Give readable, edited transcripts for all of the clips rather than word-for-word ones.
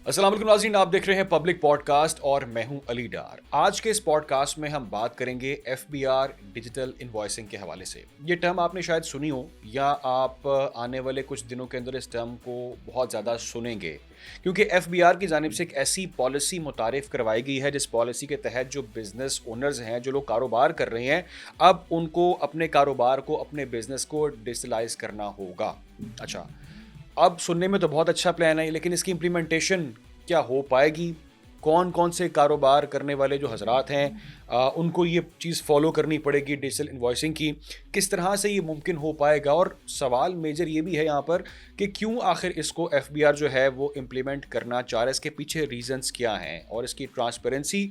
अस्सलाम वालेकुम नाज़रीन, आप देख रहे हैं पब्लिक पॉडकास्ट और मैं हूं अली डार। आज के इस पॉडकास्ट में हम बात करेंगे एफबीआर डिजिटल इनवॉइसिंग के हवाले से। ये टर्म आपने शायद सुनी हो या आप आने वाले कुछ दिनों के अंदर इस टर्म को बहुत ज़्यादा सुनेंगे, क्योंकि एफबीआर की जानिब से एक ऐसी पॉलिसी मुतारिफ करवाई गई है जिस पॉलिसी के तहत जो बिजनेस ओनर्स हैं, जो लोग कारोबार कर रहे हैं, अब उनको अपने कारोबार को, अपने बिजनेस को डिजिटलाइज करना होगा। अच्छा, अब सुनने में तो बहुत अच्छा प्लान है, लेकिन इसकी इम्प्लीमेंटेशन क्या हो पाएगी? कौन-कौन से कारोबार करने वाले जो हज़रात हैं उनको ये चीज़ फ़ॉलो करनी पड़ेगी डिजिटल इनवॉइसिंग की? किस तरह से ये मुमकिन हो पाएगा? और सवाल मेजर ये भी है यहाँ पर कि क्यों आखिर इसको एफबीआर जो है वो इम्प्लीमेंट करना चाह रहा है? इसके पीछे रीज़न्स क्या हैं? और इसकी ट्रांसपेरेंसी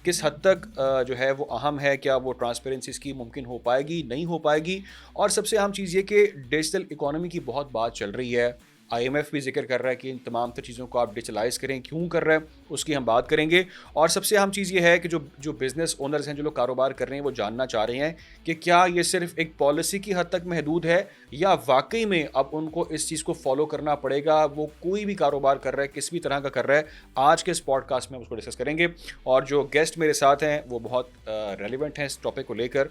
किस हद तक जो है वो अहम है? क्या वो ट्रांसपेरेंसी इसकी मुमकिन हो पाएगी, नहीं हो पाएगी? और सबसे अहम चीज़ ये कि डिजिटल इकोनॉमी की बहुत बात चल रही है। आईएमएफ भी ज़िक्र कर रहा है कि इन तमाम तर चीज़ों को आप डिजिटलाइज़ करें, क्यों कर रहा है, उसकी हम बात करेंगे। और सबसे अहम चीज़ ये है कि जो जो बिज़नेस ओनर्स हैं, जो लोग कारोबार कर रहे हैं, वो जानना चाह रहे हैं कि क्या ये सिर्फ़ एक पॉलिसी की हद तक महदूद है या वाक़ई में अब उनको इस चीज़ को फ़ॉलो करना पड़ेगा। वो कोई भी कारोबार कर रहा है, किस भी तरह का कर रहा है, आज के इस पॉडकास्ट में हम उसको डिस्कस करेंगे। और जो गेस्ट मेरे साथ हैं, वो बहुत रेलेवेंट हैं इस टॉपिक को लेकर।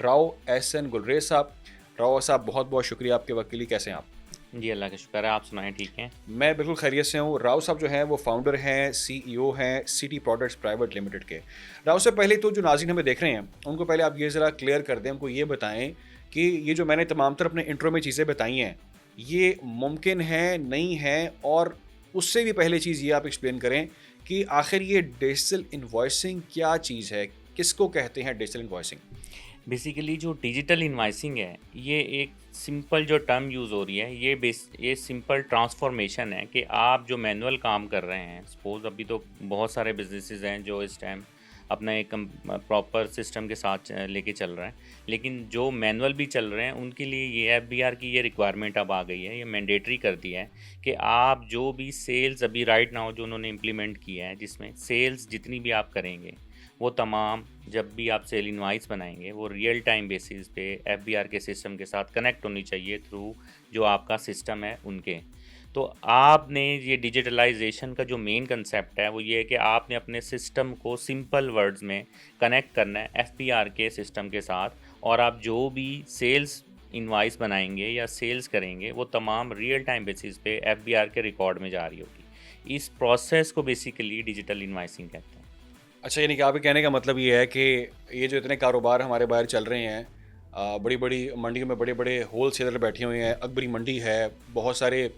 राव एहसन गुलरेज़ साहब। राव साहब, बहुत-बहुत शुक्रिया आपके वक़्त के लिए। कैसे हैं आप? जी, अल्लाह का शुक्र है। आप सुनाएँ, ठीक हैं? मैं बिल्कुल खैरियत से हूँ। राव साहब जो हैं वो फाउंडर हैं, सीईओ हैं सिटी प्रोडक्ट्स प्राइवेट लिमिटेड के। राव साहब, पहले तो जो नाज़रीन हमें देख रहे हैं, उनको पहले आप ये ज़रा क्लियर कर दें, उनको ये बताएँ कि ये जो मैंने तमाम तर अपने इंट्रो में चीज़ें बताई हैं, ये मुमकिन है, नहीं है? और उससे भी पहले चीज़ ये आप एक्सप्लेन करें कि आखिर ये डिजिटल इनवॉइसिंग क्या चीज़ है? किसको कहते हैं डिजिटल इनवॉइसिंग? बेसिकली जो डिजिटल इनवॉइसिंग है, ये एक सिंपल जो टर्म यूज़ हो रही है, ये सिंपल ट्रांसफॉर्मेशन है कि आप जो मैनुअल काम कर रहे हैं, सपोज़ अभी तो बहुत सारे बिज़नेसेस हैं जो इस टाइम अपना एक प्रॉपर सिस्टम के साथ लेके चल रहे हैं। लेकिन जो मैनुअल भी चल रहे हैं, उनके लिए ये एफबीआर की ये रिक्वायरमेंट अब आ गई है, ये मैंडेटरी कर दिया है कि आप जो भी सेल्स अभी राइट नाउ जो उन्होंने इम्प्लीमेंट किया है, जिसमें सेल्स जितनी भी आप करेंगे, वो तमाम जब भी आप सेल इनवाइस बनाएंगे वो रियल टाइम बेसिस पे एफबीआर के सिस्टम के साथ कनेक्ट होनी चाहिए थ्रू जो आपका सिस्टम है उनके। तो आपने ये डिजिटलाइजेशन का जो मेन कंसेप्ट है वो ये है कि आपने अपने सिस्टम को सिंपल वर्ड्स में कनेक्ट करना है एफबीआर के सिस्टम के साथ, और आप जो भी सेल्स इनवाइस बनाएंगे या सेल्स करेंगे वो तमाम रियल टाइम बेसिस पे एफबीआर के रिकॉर्ड में जा रही होगी। इस प्रोसेस को बेसिकली डिजिटल इनवाइसिंग कहते हैं। अच्छा, यानी कि आपके कहने का मतलब ये है कि ये जो इतने कारोबार हमारे बाहर चल रहे हैं, बड़ी-बड़ी मंडियों में बड़े-बड़े होलसेलर बैठे हुए हैं, अकबरी मंडी है, बहुत सारे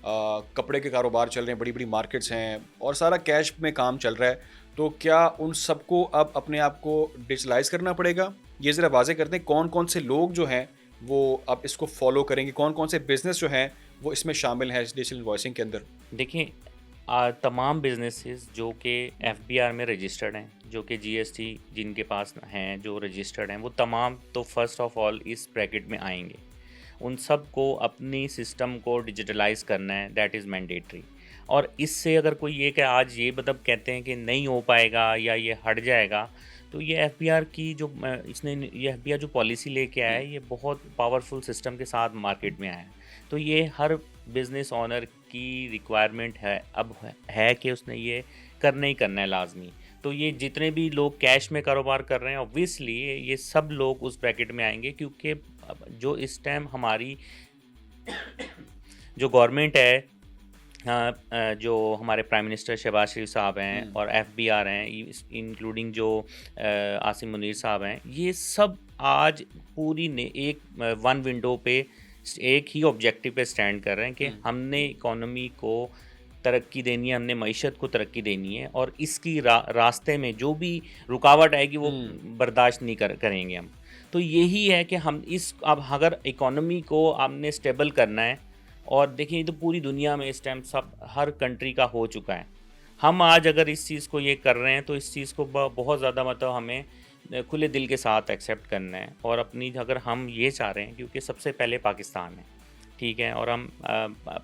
कपड़े के कारोबार चल रहे हैं, बड़ी-बड़ी मार्केट्स हैं और सारा कैश में काम चल रहा है। तो क्या उन सबको अब अपने आप को डिजिटलाइज़ करना पड़ेगा? ये ज़रा वाज़ेह कर दें, कौन-कौन से लोग जो हैं, वो अब इसको फ़ॉलो करेंगे? कौन-कौन से बिज़नेस जो हैं, वो इसमें शामिल हैं इस डिजिटल इनवॉइसिंग के अंदर? देखिए, तमाम बिजनेसेस जो कि एफबीआर में रजिस्टर्ड हैं, जो कि जीएसटी जिनके पास हैं, जो रजिस्टर्ड हैं, वो तमाम तो फर्स्ट ऑफ ऑल इस ब्रैकेट में आएंगे। उन सब को अपनी सिस्टम को डिजिटलाइज करना है, दैट इज़ मैंडेटरी। और इससे अगर कोई ये कि आज ये मतलब कहते हैं कि नहीं हो पाएगा या ये हट जाएगा, तो ये एफबीआर की जो इसने ये एफबीआर जो पॉलिसी लेके आया है, ये बहुत पावरफुल सिस्टम के साथ मार्केट में आया है। तो ये हर बिजनेस ओनर की रिक्वायरमेंट है, अब है कि उसने ये करना ही करना है लाजमी। तो ये जितने भी लोग कैश में कारोबार कर रहे हैं, ऑब्वियसली ये सब लोग उस ब्रैकेट में आएंगे, क्योंकि अब जो इस टाइम हमारी जो गवर्नमेंट है, जो हमारे प्राइम मिनिस्टर शहबाज शरीफ साहब हैं हुँ। और एफबीआर हैं, इंक्लूडिंग जो आसिम मुनीर साहब हैं, ये सब आज पूरी ने एक वन विंडो पे एक ही ऑब्जेक्टिव पे स्टैंड कर रहे हैं कि हुँ। हमने इकोनॉमी को तरक्की देनी है, हमने मईशत को तरक्की देनी है, और इसकी रास्ते में जो भी रुकावट आएगी वो हुँ। बर्दाश्त नहीं करेंगे हम। तो यही है कि हम इस अब अगर इकोनॉमी को आपने स्टेबल करना है, और देखिए ये तो पूरी दुनिया में इस टाइम सब हर कंट्री का हो चुका है। हम आज अगर इस चीज़ को ये कर रहे हैं तो इस चीज़ को बहुत ज़्यादा मतलब हमें खुले दिल के साथ एक्सेप्ट करना है, और अपनी अगर हम ये चाह रहे हैं, क्योंकि सबसे पहले पाकिस्तान है, ठीक है, और हम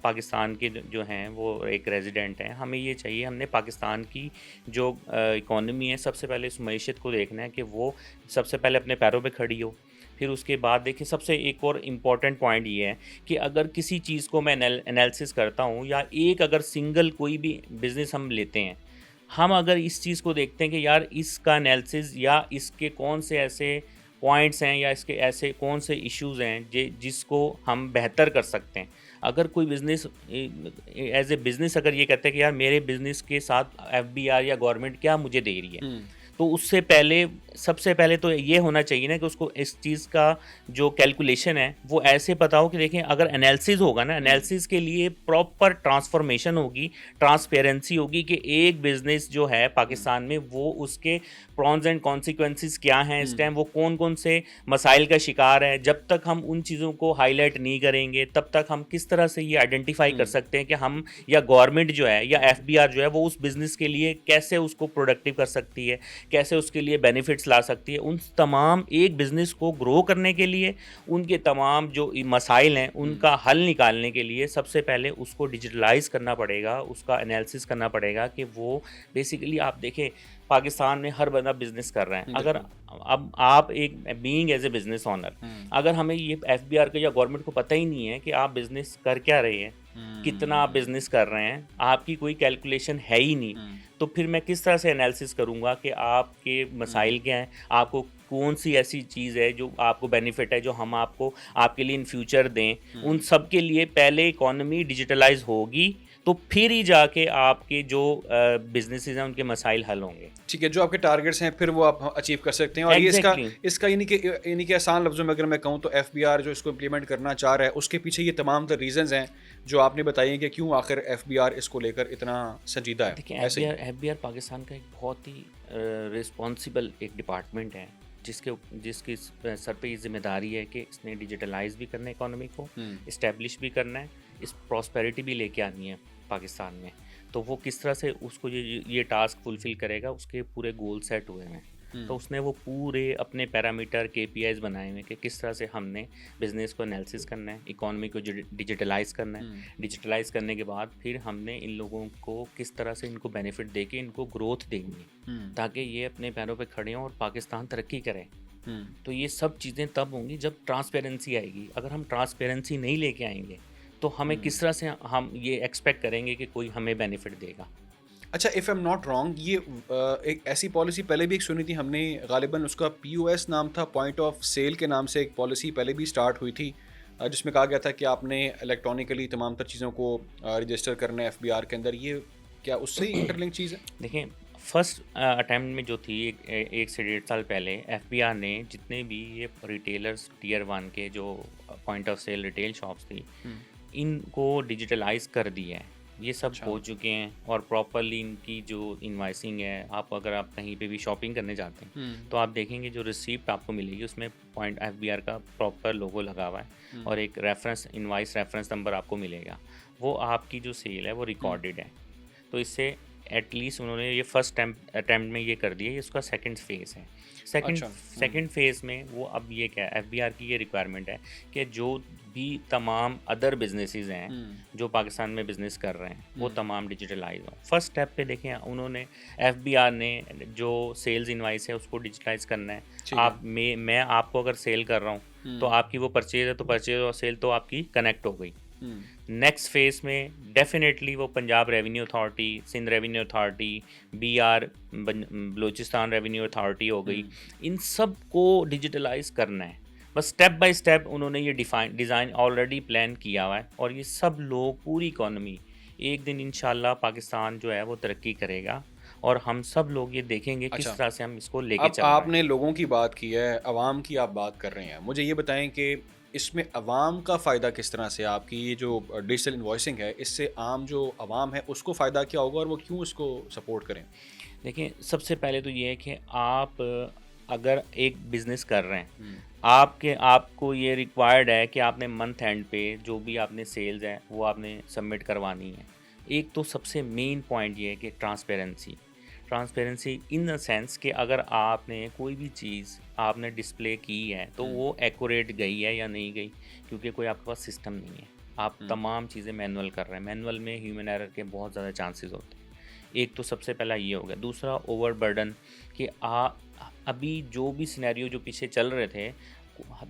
पाकिस्तान के जो हैं वो एक रेजिडेंट हैं, हमें ये चाहिए, हमने पाकिस्तान की जो इकोनॉमी है सबसे पहले इस मईशत को देखना है कि वो सबसे पहले अपने पैरों पे खड़ी हो। फिर उसके बाद देखिए सबसे एक और इम्पॉर्टेंट पॉइंट ये है कि अगर किसी चीज़ को मैं एनालिसिस करता हूँ या एक अगर सिंगल कोई भी बिज़नेस हम लेते हैं, हम अगर इस चीज़ को देखते हैं कि यार इसका एनालिसिस या इसके कौन से ऐसे पॉइंट्स हैं या इसके ऐसे कौन से इश्यूज़ हैं जिसको हम बेहतर कर सकते हैं। अगर कोई बिज़नेस एज़ ए बिज़नेस अगर ये कहता है कि यार मेरे बिज़नेस के साथ एफबीआर या गवर्नमेंट क्या मुझे दे रही है, हम्म। तो उससे पहले सबसे पहले तो ये होना चाहिए ना कि उसको इस चीज़ का जो कैलकुलेशन है वो ऐसे पता हो कि देखें अगर एनालिसिस होगा ना, एनालिसिस के लिए प्रॉपर ट्रांसफॉर्मेशन होगी, ट्रांसपेरेंसी होगी कि एक बिज़नेस जो है पाकिस्तान में वो उसके प्रॉन्स एंड कॉन्सिक्वेंसेस क्या हैं इस टाइम, वो कौन कौन से मसाइल का शिकार है। जब तक हम उन चीज़ों को हाईलाइट नहीं करेंगे तब तक हम किस तरह से ये आइडेंटिफाई कर सकते हैं कि हम या गवर्नमेंट जो है या एफबीआर जो है वो उस बिज़नेस के लिए कैसे उसको प्रोडक्टिव कर सकती है, कैसे उसके लिए बेनिफिट्स ला सकती है। उन तमाम एक बिज़नेस को ग्रो करने के लिए उनके तमाम जो मसाइल हैं उनका हल निकालने के लिए सबसे पहले उसको डिजिटलाइज़ करना पड़ेगा, उसका एनालिसिस करना पड़ेगा कि वो बेसिकली आप देखें पाकिस्तान में हर बंदा बिज़नेस कर रहा है। अगर अब आप एक being as a business owner, अगर हमें ये एफबीआर का या गवर्नमेंट को पता ही नहीं है कि आप बिज़नेस कर क्या रहे हैं, कितना आप बिज़नेस कर रहे हैं, आपकी कोई कैलकुलेशन है ही नहीं, तो फिर मैं किस तरह से एनालिसिस करूँगा कि आपके मसाइल क्या हैं, आपको कौन सी ऐसी चीज़ है जो आपको बेनिफिट है जो हम आपको आपके लिए इन फ्यूचर दें। उन सब के लिए पहले इकोनॉमी डिजिटलाइज होगी तो फिर ही जाके आपके जो बिजनेसेस हैं उनके मसाइल हल होंगे। ठीक है, जो आपके टारगेट्स हैं फिर वो आप अचीव कर सकते हैं। और Exactly. ये इसका इन्हीं के आसान लफ्ज़ों में अगर मैं कहूँ तो एफबीआर जो इसको इम्प्लीमेंट करना चाह रहा है उसके पीछे ये तमाम तर रीजंस हैं जो आपने बताई हैं कि क्यों आखिर एफबीआर इसको लेकर इतना संजीदा है। देखिए एफबीआर पाकिस्तान का एक बहुत ही रिस्पॉन्सिबल एक डिपार्टमेंट है जिसकी सर पे ये जिम्मेदारी है कि इसने डिजिटलाइज भी करना है इकोनॉमी को, इस्टेब्लिश भी करना है, इस प्रॉस्पेरिटी भी लेके आनी है पाकिस्तान में। तो वो किस तरह से उसको ये टास्क फुलफिल करेगा, उसके पूरे गोल सेट हुए हैं। तो उसने वो पूरे अपने पैरामीटर केपीआईज बनाए हुए कि किस तरह से हमने बिज़नेस को एनालिसिस करना है, इकोनॉमी को डिजिटलाइज करना है, डिजिटलाइज करने के बाद फिर हमने इन लोगों को किस तरह से इनको बेनिफिट दे के इनको ग्रोथ देंगे ताकि ये अपने पैरों पे खड़े हों और पाकिस्तान तरक्की करे। तो ये सब चीज़ें तब होंगी जब ट्रांसपेरेंसी आएगी। अगर हम ट्रांसपेरेंसी नहीं लेके आएंगे तो हमें किस तरह से हम ये एक्सपेक्ट करेंगे कि कोई हमें बेनिफिट देगा। अच्छा, if I am not wrong, ये एक ऐसी पॉलिसी पहले भी एक सुनी थी हमने, गालिबन उसका पीओएस नाम था, पॉइंट ऑफ सेल के नाम से एक पॉलिसी पहले भी स्टार्ट हुई थी जिसमें कहा गया था कि आपने इलेक्ट्रॉनिकली तमाम तर चीज़ों को रजिस्टर करना है एफबीआर के अंदर। ये क्या उससे ही इंटरलिंक चीज़ है? देखिए फर्स्ट अटैम्प्ट में जो थी एक से 1.5 साल पहले एफबीआर ने जितने भी ये रिटेलर्स टियर 1 के जो point of sale retail shops थी इनको डिजिटलाइज कर दिया है। ये सब हो चुके हैं और प्रॉपरली इनकी जो इनवाइसिंग है, अगर आप कहीं पे भी शॉपिंग करने जाते हैं तो आप देखेंगे जो रिसीप्ट आपको मिलेगी उसमें पॉइंट एफबीआर का प्रॉपर लोगो लगा हुआ है और एक रेफरेंस इनवाइस रेफरेंस नंबर आपको मिलेगा। वो आपकी जो सेल है वो रिकॉर्डेड है। तो इससे एटलीस्ट उन्होंने ये फर्स्ट अटैम्प्ट में ये कर दिया। ये उसका सेकंड फेज़ है। सेकंड फेज़ में वो अब ये क्या है, एफबीआर की ये रिक्वायरमेंट है कि जो भी तमाम अदर बिजनेसेस हैं जो पाकिस्तान में बिज़नेस कर रहे हैं वो तमाम डिजिटलाइज हो। फर्स्ट स्टेप पे देखें उन्होंने एफबीआर ने जो सेल्स इनवाइस है उसको डिजिटलाइज करना है। मैं आपको अगर सेल कर रहा हूँ तो आपकी वो परचेज है तो परचेज और सेल तो आपकी कनेक्ट हो गई। नेक्स्ट फेज़ में डेफिनेटली वो Punjab revenue authority, Sindh revenue authority, BR Balochistan revenue authority हो गई, इन सब को डिजिटलाइज करना है। बस स्टेप बाय स्टेप उन्होंने ये डिज़ाइन ऑलरेडी प्लान किया हुआ है और ये सब लोग पूरी इकॉनमी एक दिन इंशाल्लाह पाकिस्तान जो है वो तरक्की करेगा और हम सब लोग ये देखेंगे किस तरह से हम इसको लेके चल रहे हैं। आपने लोगों की बात की है, अवाम की आप बात कर रहे हैं। मुझे ये बताएं कि इसमें अवाम का फ़ायदा किस तरह से, आपकी ये जो डिजिटल इन्वॉइसिंग है इससे आम जो अवाम है उसको फ़ायदा क्या होगा और वो क्यों इसको सपोर्ट करें? देखिए सबसे पहले तो ये है कि आप अगर एक बिज़नेस कर रहे हैं आपको ये रिक्वायर्ड है कि आपने मंथ एंड पे जो भी आपने सेल्स है वो आपने सबमिट करवानी है। एक तो सबसे मेन पॉइंट ये है कि ट्रांसपेरेंसी इन द सेंस कि अगर आपने कोई भी चीज़ आपने डिस्प्ले की है तो वो एक्यूरेट गई है या नहीं गई, क्योंकि कोई आपके पास सिस्टम नहीं है। आप तमाम चीज़ें मैनुअल कर रहे हैं। मैनुअल में ह्यूमन एरर के बहुत ज़्यादा चांसेस होते हैं। एक तो सबसे पहला ये हो गया। दूसरा ओवरबर्डन कि अभी जो भी सिनेरियो जो पीछे चल रहे थे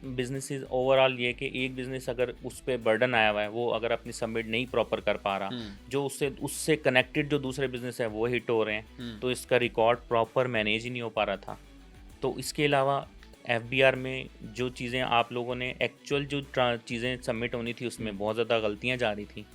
बिजनेसेस ओवरऑल ये कि एक बिजनेस अगर उस पर बर्डन आया हुआ है, वो अगर अपनी सबमिट नहीं प्रॉपर कर पा रहा, जो उससे उससे कनेक्टेड जो दूसरे बिजनेस है वो हिट हो रहे हैं, तो इसका रिकॉर्ड प्रॉपर मैनेज ही नहीं हो पा रहा था। तो इसके अलावा एफबीआर में जो चीज़ें आप लोगों ने एक्चुअल जो चीज़ें सबमिट होनी थी उसमें बहुत ज़्यादा गलतियाँ जा रही थी,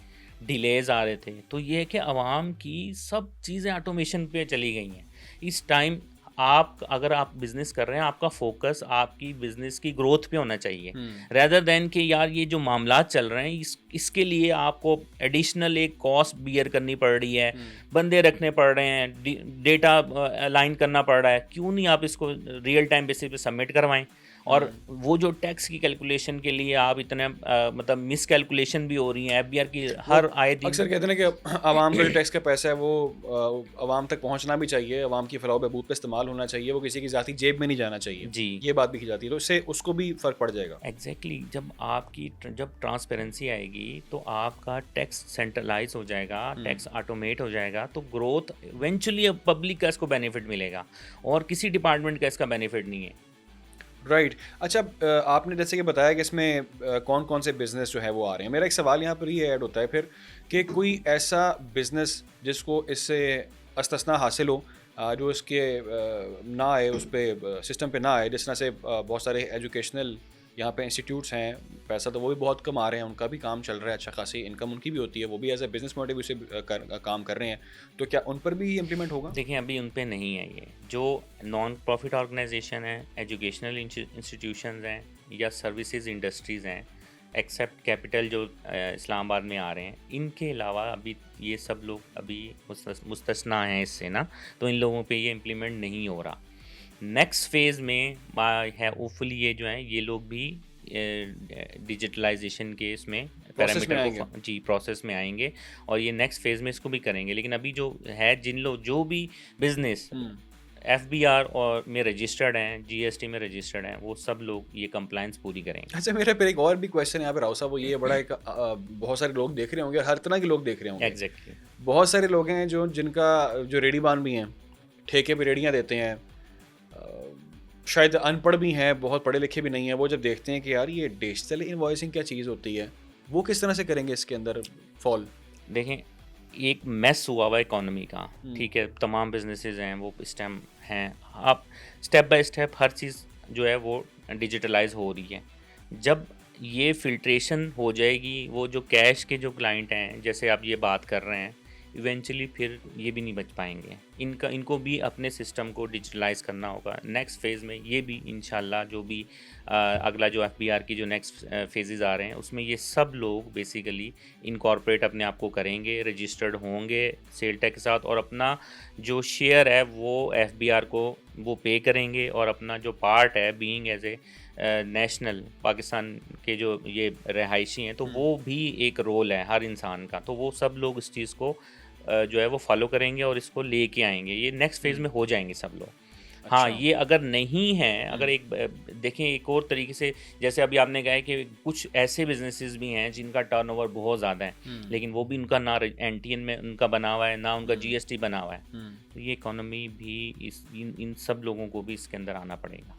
डिलेज आ रहे थे। तो ये है कि आवाम की सब चीज़ें ऑटोमेशन पे चली गई हैं इस टाइम। आप अगर आप बिज़नेस कर रहे हैं, आपका फोकस आपकी बिज़नेस की ग्रोथ पे होना चाहिए, रेदर देन कि यार ये जो मामलात चल रहे हैं इसके लिए आपको एडिशनल एक कॉस्ट बियर करनी पड़ रही है, बंदे रखने पड़ रहे हैं, डेटा अलाइन करना पड़ रहा है। क्यों नहीं आप इसको रियल टाइम बेसिस पे सबमिट करवाएं? और वो जो टैक्स की कैलकुलेशन के लिए आप इतने मतलब मिस कैलकुलेशन भी हो रही हैं एफबीआर की हर आए दिन। अक्सर कहते हैं ना कि आवाम का जो टैक्स का पैसा है वो आवाम तक पहुंचना भी चाहिए, आवाम की फलाह बहबूद पे इस्तेमाल होना चाहिए, वो किसी की ज़ाती जेब में नहीं जाना चाहिए। जी, ये बात भी की जाती है, तो इससे उसको भी फ़र्क पड़ जाएगा। एग्जैक्टली जब ट्रांसपेरेंसी आएगी तो आपका टैक्स सेंट्रलाइज हो जाएगा, टैक्स ऑटोमेट हो जाएगा, तो ग्रोथ इवेंचुअली पब्लिक का इसको बेनिफिट मिलेगा और किसी डिपार्टमेंट का इसका बेनिफिट नहीं है। राइट। अच्छा, आपने जैसे कि बताया कि इसमें कौन कौन से बिज़नेस जो है वो आ रहे हैं। मेरा एक सवाल यहाँ पर ये ऐड होता है फिर कि कोई ऐसा बिज़नेस जिसको इससे इस्तिस्ना हासिल हो, जो इसके ना आए, उस पे सिस्टम पे ना आए, जिस तरह से बहुत सारे एजुकेशनल यहाँ पे इंस्टीट्यूट्स हैं, पैसा तो वो भी बहुत कमा रहे हैं, उनका भी काम चल रहा है, अच्छा खासी इनकम उनकी भी होती है, वो भी एज ए बिज़नेस मोटिव से काम कर रहे हैं, तो क्या उन पर भी ये इम्प्लीमेंट होगा? देखिए अभी उन पे नहीं है ये। जो नॉन प्रॉफिट ऑर्गेनाइजेशन है, एजुकेशनल इंस्टीट्यूशंस हैं या सर्विसेज इंडस्ट्रीज़ हैं, एक्सेप्ट कैपिटल जो इस्लामाबाद में आ रहे हैं, इनके अलावा अभी ये सब लोग अभी मुस्तस्ना हैं इससे ना, तो इन लोगों पे ये इम्प्लीमेंट नहीं हो रहा। नेक्स्ट फेज़ में है होपफुली ये जो हैं ये लोग भी डिजिटलाइजेशन के इसमें प्रोसेस में पैरामीटर आएंगे। को जी प्रोसेस में आएंगे और ये नेक्स्ट फेज़ में इसको भी करेंगे। लेकिन अभी जो है जिन लोग जो भी बिजनेस एफबीआर और में रजिस्टर्ड हैं, जीएसटी में रजिस्टर्ड हैं, वो सब लोग ये कंप्लायंस पूरी करेंगे। अच्छा, मेरा फिर एक और भी क्वेश्चन यहाँ पे राव साहब, वो ये बड़ा एक बहुत सारे लोग देख रहे होंगे, हर तरह के लोग देख रहे होंगे। एग्जैक्टली बहुत सारे लोग हैं जो जिनका जो रेडीबान भी हैं, ठेके पे रेडियाँ देते हैं, शायद अनपढ़ भी हैं, बहुत पढ़े लिखे भी नहीं हैं, वो जब देखते हैं कि यार ये डिजिटल इनवॉइसिंग क्या चीज़ होती है, वो किस तरह से करेंगे इसके अंदर फॉल? देखें, एक मेस हुआ हुआ इकोनॉमी का, ठीक है, तमाम बिजनेसेस हैं वो इस टाइम हैं। आप स्टेप बाय स्टेप हर चीज़ जो है वो डिजिटलाइज हो रही है। जब ये फिल्ट्रेशन हो जाएगी, वो जो कैश के जो क्लाइंट हैं जैसे आप ये बात कर रहे हैं, इवेंचुअली फिर ये भी नहीं बच पाएंगे। इनको भी अपने सिस्टम को डिजिटलाइज करना होगा। नेक्स्ट फेज़ में ये भी इंशाल्लाह जो भी अगला जो एफबीआर की जो नेक्स्ट फेजेस आ रहे हैं उसमें ये सब लोग बेसिकली इनकॉर्पोरेट अपने आप को करेंगे, रजिस्टर्ड होंगे सेल टैक्स के साथ, और अपना जो शेयर है वो एफबीआर को वो पे करेंगे, और अपना जो पार्ट है being as a national Pakistan के जो ये रहायशी हैं, तो वो भी एक रोल है हर इंसान का, तो वो सब लोग इस चीज़ को जो है वो फॉलो करेंगे और इसको लेके आएंगे। ये नेक्स्ट फेज़ में हो जाएंगे सब लोग। हाँ, ये अगर नहीं है, अगर एक देखें एक और तरीके से, जैसे अभी आपने कहा है कि कुछ ऐसे बिजनेसेस भी हैं जिनका टर्नओवर बहुत ज़्यादा है, लेकिन वो भी उनका ना एनटीएन में उनका बना हुआ है, ना उनका जीएसटी बना हुआ है, तो ये इकोनॉमी भी इन सब लोगों को भी इसके अंदर आना पड़ेगा।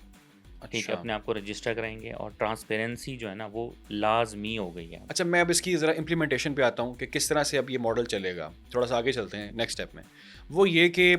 ठीक है, अपने आप को रजिस्टर कराएंगे और ट्रांसपेरेंसी जो है ना वो लाजमी हो गई है। अच्छा, मैं अब इसकी ज़रा इम्प्लीमेंटेशन पे आता हूँ कि किस तरह से अब ये मॉडल चलेगा। थोड़ा सा आगे चलते हैं नेक्स्ट स्टेप में। वो ये कि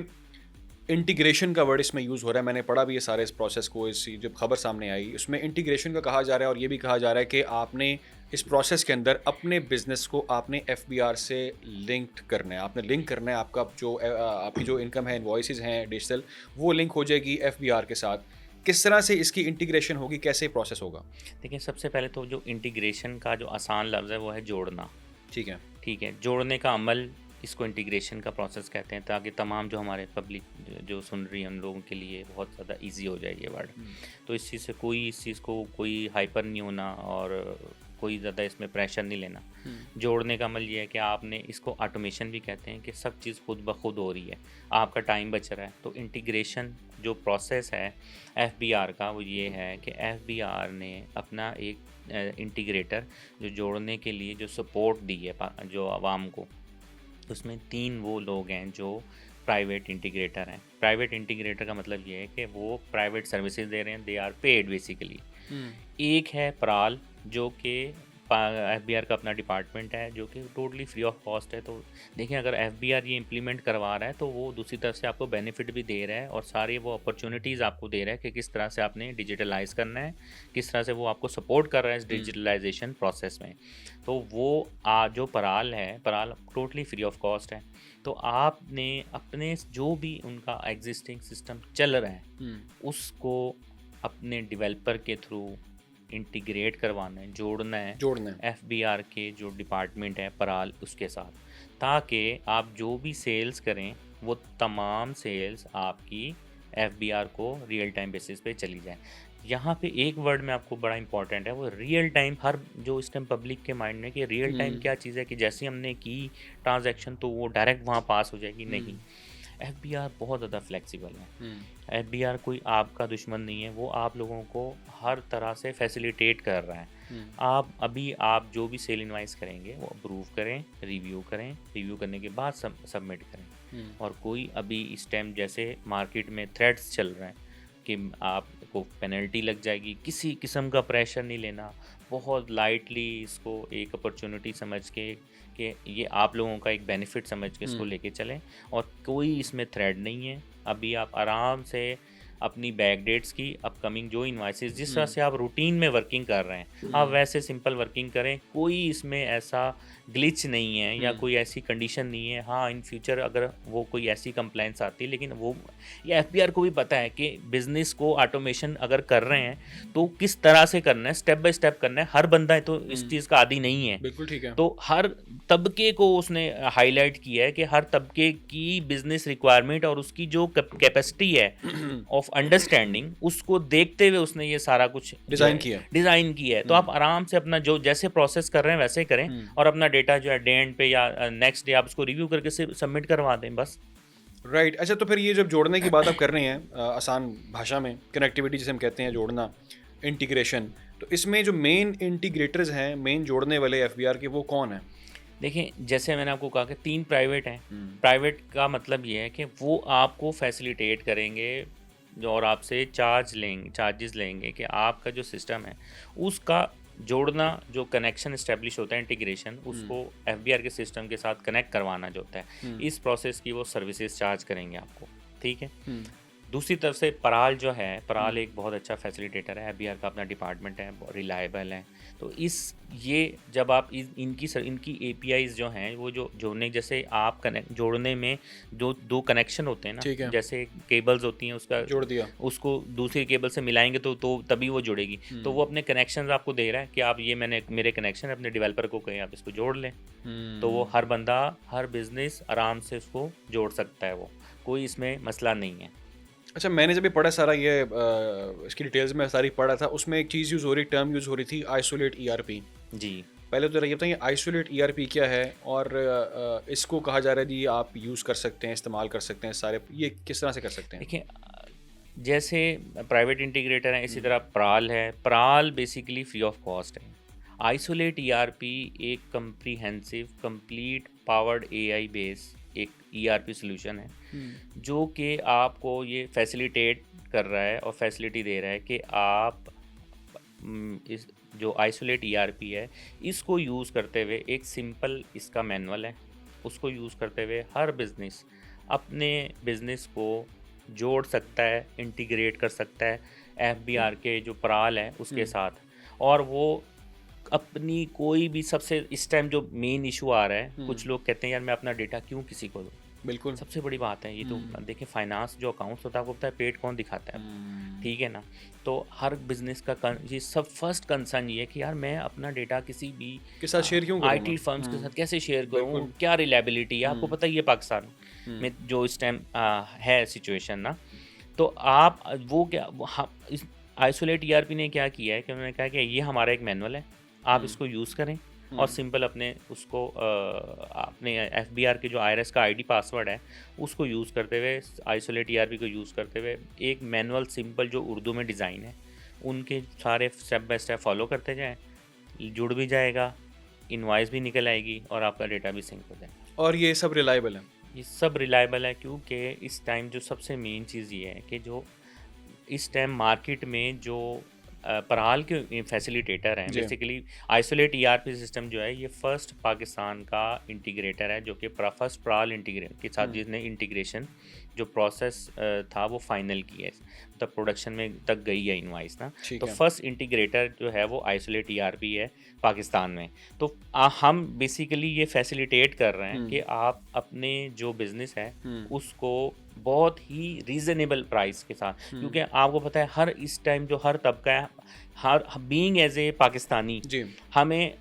इंटीग्रेशन का वर्ड इसमें यूज़ हो रहा है, मैंने पढ़ा भी ये सारे इस प्रोसेस को, इस जब खबर सामने आई उसमें इंटीग्रेशन का कहा जा रहा है, और ये भी कहा जा रहा है कि आपने इस प्रोसेस के अंदर अपने बिजनेस को आपने एफबीआर से लिंक्ड करना है, आपने लिंक करना है, आपका जो आपकी जो इनकम है, इनवॉइसेस हैं डिजिटल, वो लिंक हो जाएगी एफबीआर के साथ। किस तरह से इसकी इंटीग्रेशन होगी, कैसे प्रोसेस होगा? देखिए, सबसे पहले तो जो इंटीग्रेशन का जो आसान लफ्ज़ है वो है जोड़ना। ठीक है। ठीक है, जोड़ने का अमल, इसको इंटीग्रेशन का प्रोसेस कहते हैं, ताकि तमाम जो हमारे पब्लिक जो सुन रही है उन लोगों के लिए बहुत ज़्यादा इजी हो जाए ये वर्ड। तो इस चीज़ से इस चीज़ को कोई हाइपर नहीं होना और कोई ज़्यादा इसमें प्रेशर नहीं लेना। जोड़ने का अमल ये है कि आपने इसको ऑटोमेशन भी कहते हैं कि सब चीज़ खुद ब खुद हो रही है, आपका टाइम बच रहा है। तो इंटीग्रेशन जो प्रोसेस है एफबीआर का वो ये है कि एफबीआर ने अपना एक इंटीग्रेटर जो जोड़ने के लिए जो सपोर्ट दी है जो आवाम को, उसमें 3 वो लोग हैं जो प्राइवेट इंटीग्रेटर हैं। प्राइवेट इंटीग्रेटर का मतलब ये है कि वो प्राइवेट सर्विसेज दे रहे हैं, दे आर पेड बेसिकली। एक है पराल, जो कि एफबीआर का अपना डिपार्टमेंट है, जो कि टोटली फ्री ऑफ कॉस्ट है। तो देखें, अगर एफबीआर ये इम्प्लीमेंट करवा रहा है तो वो दूसरी तरफ से आपको बेनिफिट भी दे रहा है और सारी वो अपॉर्चुनिटीज़ आपको दे रहा है कि किस तरह से आपने डिजिटलाइज करना है, किस तरह से वो आपको सपोर्ट कर रहा है इस डिजिटलाइजेशन प्रोसेस में। तो वो जो पराल है, पराल टोटली फ्री ऑफ कॉस्ट है। तो आपने अपने जो भी उनका एग्जिस्टिंग सिस्टम चल रहा है उसको अपने डेवलपर के थ्रू इंटीग्रेट करवाना है, जोड़ना है एफबीआर के जो डिपार्टमेंट है पराल उसके साथ, ताकि आप जो भी सेल्स करें वो तमाम सेल्स आपकी एफबीआर को रियल टाइम बेसिस पे चली जाए। यहाँ पे एक वर्ड में आपको बड़ा इंपॉर्टेंट है, वो रियल टाइम। हर जो इस टाइम पब्लिक के माइंड में कि रियल टाइम क्या चीज़ है, कि जैसे ही हमने की ट्रांजैक्शन तो वो डायरेक्ट वहाँ पास हो जाएगी, नहीं। एफबीआर बहुत ज़्यादा फ्लेक्सिबल है। एफबीआर कोई आपका दुश्मन नहीं है, वो आप लोगों को हर तरह से फैसिलिटेट कर रहा है। आप जो भी सेल इनवाइस करेंगे वो अप्रूव करें, रिव्यू करने के बाद सबमिट करें। और कोई अभी इस टाइम जैसे मार्केट में थ्रेट्स चल रहे हैं कि आपको पेनल्टी लग जाएगी, किसी किस्म का प्रेशर नहीं लेना, बहुत लाइटली इसको एक अपॉर्चुनिटी समझ के कि ये आप लोगों का एक बेनिफिट समझ के इसको लेके चलें। और कोई इसमें थ्रेड नहीं है। अभी आप आराम से अपनी बैक डेट्स की अपकमिंग जो इन्वाइसेस, जिस तरह से आप रूटीन में वर्किंग कर रहे हैं, आप वैसे सिंपल वर्किंग करें। कोई इसमें ऐसा ग्लिच नहीं है या कोई ऐसी कंडीशन नहीं है। हाँ, इन फ्यूचर अगर वो कोई ऐसी कंप्लेंट्स आती है, लेकिन वो ये एफबीआर को भी पता है कि बिजनेस को ऑटोमेशन अगर कर रहे हैं तो किस तरह से करना है, स्टेप बाय स्टेप करना है। हर बंदा तो इस चीज़ का आदी नहीं है। बिल्कुल ठीक है। तो हर तबके को उसने हाईलाइट किया है कि हर तबके की बिजनेस रिक्वायरमेंट और उसकी जो कैपेसिटी है ऑफ अंडरस्टैंडिंग, उसको देखते हुए उसने ये सारा कुछ डिज़ाइन किया है। तो आप आराम से अपना जो जैसे प्रोसेस कर रहे हैं वैसे करें और अपना डेटा जो है डे एंड पे या नेक्स्ट डे आप उसको रिव्यू करके सबमिट करवा दें, बस। राइट। अच्छा, तो फिर ये जब जोड़ने की बात आप कर रहे हैं आसान भाषा में, कनेक्टिविटी जिसे हम कहते हैं, जोड़ना, इंटीग्रेशन, तो इसमें जो मेन इंटीग्रेटर्स हैं, मेन जोड़ने वाले एफबीआर के, वो कौन है? देखिए, जैसे मैंने आपको कहा कि 3 प्राइवेट हैं। प्राइवेट का मतलब ये है कि वो आपको फैसिलिटेट करेंगे और आपसे चार्जेस लेंगे कि आपका जो सिस्टम है उसका जोड़ना, जो कनेक्शन इस्टेब्लिश होता है, इंटीग्रेशन, उसको एफबीआर के सिस्टम के साथ कनेक्ट करवाना जो होता है, इस प्रोसेस की वो सर्विसेज चार्ज करेंगे आपको, ठीक है। दूसरी तरफ से पराल जो है, पराल एक बहुत अच्छा फैसिलिटेटर है, एफबीआर का अपना डिपार्टमेंट है, रिलायबल है। तो ये जब आप इनकी एपीआईज जो हैं, वो जो जोड़ने, जैसे आप जोड़ने में जो 2 कनेक्शन होते हैं ना, जैसे केबल्स होती हैं, उसका जोड़ दिया, उसको दूसरी केबल से मिलाएंगे तो तभी वो जुड़ेगी। तो वो अपने कनेक्शंस आपको दे रहा है कि आप ये मेरे कनेक्शन अपने डेवलपर को कहें आप इसको जोड़ लें। तो वो हर बंदा, हर बिजनेस आराम से उसको जोड़ सकता है, वो कोई इसमें मसला नहीं है। अच्छा, मैंने जब भी पढ़ा सारा ये इसकी डिटेल्स में सारी पढ़ा था, उसमें एक चीज़ टर्म यूज़ हो रही थी, आइसोलेट ईआरपी। जी, पहले तो ये बताइए आइसोलेट ईआरपी क्या है और इसको कहा जा रहा है जी आप यूज़ कर सकते हैं, इस्तेमाल कर सकते हैं, सारे ये किस तरह से कर सकते हैं? देखिए, जैसे प्राइवेट इंटीग्रेटर है, इसी तरह पराल है। पराल बेसिकली फ्री ऑफ कॉस्ट है। आइसोलेट ईआरपी एक comprehensive, complete powered AI base एक ईआरपी सॉल्यूशन है, जो कि आपको ये फैसिलिटेट कर रहा है और फैसिलिटी दे रहा है कि आप इस जो आइसोलेट ईआरपी है, इसको यूज़ करते हुए, एक सिंपल इसका मैनुअल है, उसको यूज़ करते हुए हर बिज़नेस अपने बिज़नेस को जोड़ सकता है, इंटीग्रेट कर सकता है एफबीआर के जो पराल है उसके साथ। और वो अपनी कोई भी, सबसे इस टाइम जो मेन इशू आ रहा है, कुछ लोग कहते हैं यार मैं अपना डेटा क्यों किसी को दूँ। बिल्कुल, देखिए सबसे बड़ी बात है ये। तो देखिए, फाइनेंस जो अकाउंट्स होता है आपको पता है पेट कौन दिखाता है, ठीक है ना। तो हर बिजनेस का ये सब फर्स्ट कंसर्न ये है कि यार मैं अपना डेटा किसी भी के साथ शेयर क्यों करूं, आईटी फर्म्स के साथ कैसे शेयर करूँ, क्या रिलायबिलिटी है। आपको पता ही है पाकिस्तान में जो इस टाइम है सिचुएशन ना, तो आप वो क्या, इस आइसोलेट ईआरपी ने क्या किया है कि उन्होंने कहा कि ये हमारा एक मैनुअल है, आप इसको यूज़ करें और सिंपल अपने उसको अपने एफबीआर के जो आईआरएस का आईडी पासवर्ड है उसको यूज़ करते हुए, आइसोलेट ईआरपी को यूज़ करते हुए, एक मैनुअल सिंपल जो उर्दू में डिज़ाइन है उनके सारे स्टेप बाय स्टेप फॉलो करते जाएं, जुड़ भी जाएगा, इनवॉइस भी निकल आएगी और आपका डेटा भी सिंक हो जाएगा। और ये सब रिलायबल है। ये सब रिलायबल है क्योंकि इस टाइम जो सबसे मेन चीज़ ये है कि जो इस टाइम मार्केट में जो पराल के फैसिलिटेटर हैं, जी। बेसिकली आइसोलेट ईआरपी सिस्टम जो है ये फर्स्ट पाकिस्तान का इंटीग्रेटर है, जो कि फर्स्ट पराल इंटीग्रेट के साथ जिसने इंटीग्रेशन जो प्रोसेस था वो फाइनल की है, मतलब प्रोडक्शन में तक गई है इनवाइस ना। ठीक तो है। फर्स्ट इंटीग्रेटर जो है वो आइसोलेट ईआरपी है पाकिस्तान में। तो हम बेसिकली ये फैसिलिटेट कर रहे हैं कि आप अपने जो बिज़नेस है उसको बहुत ही रीज़नेबल प्राइस के साथ, क्योंकि आपको पता है हर इस टाइम जो हर तबका है, हर being as a Pakistani ji. हमें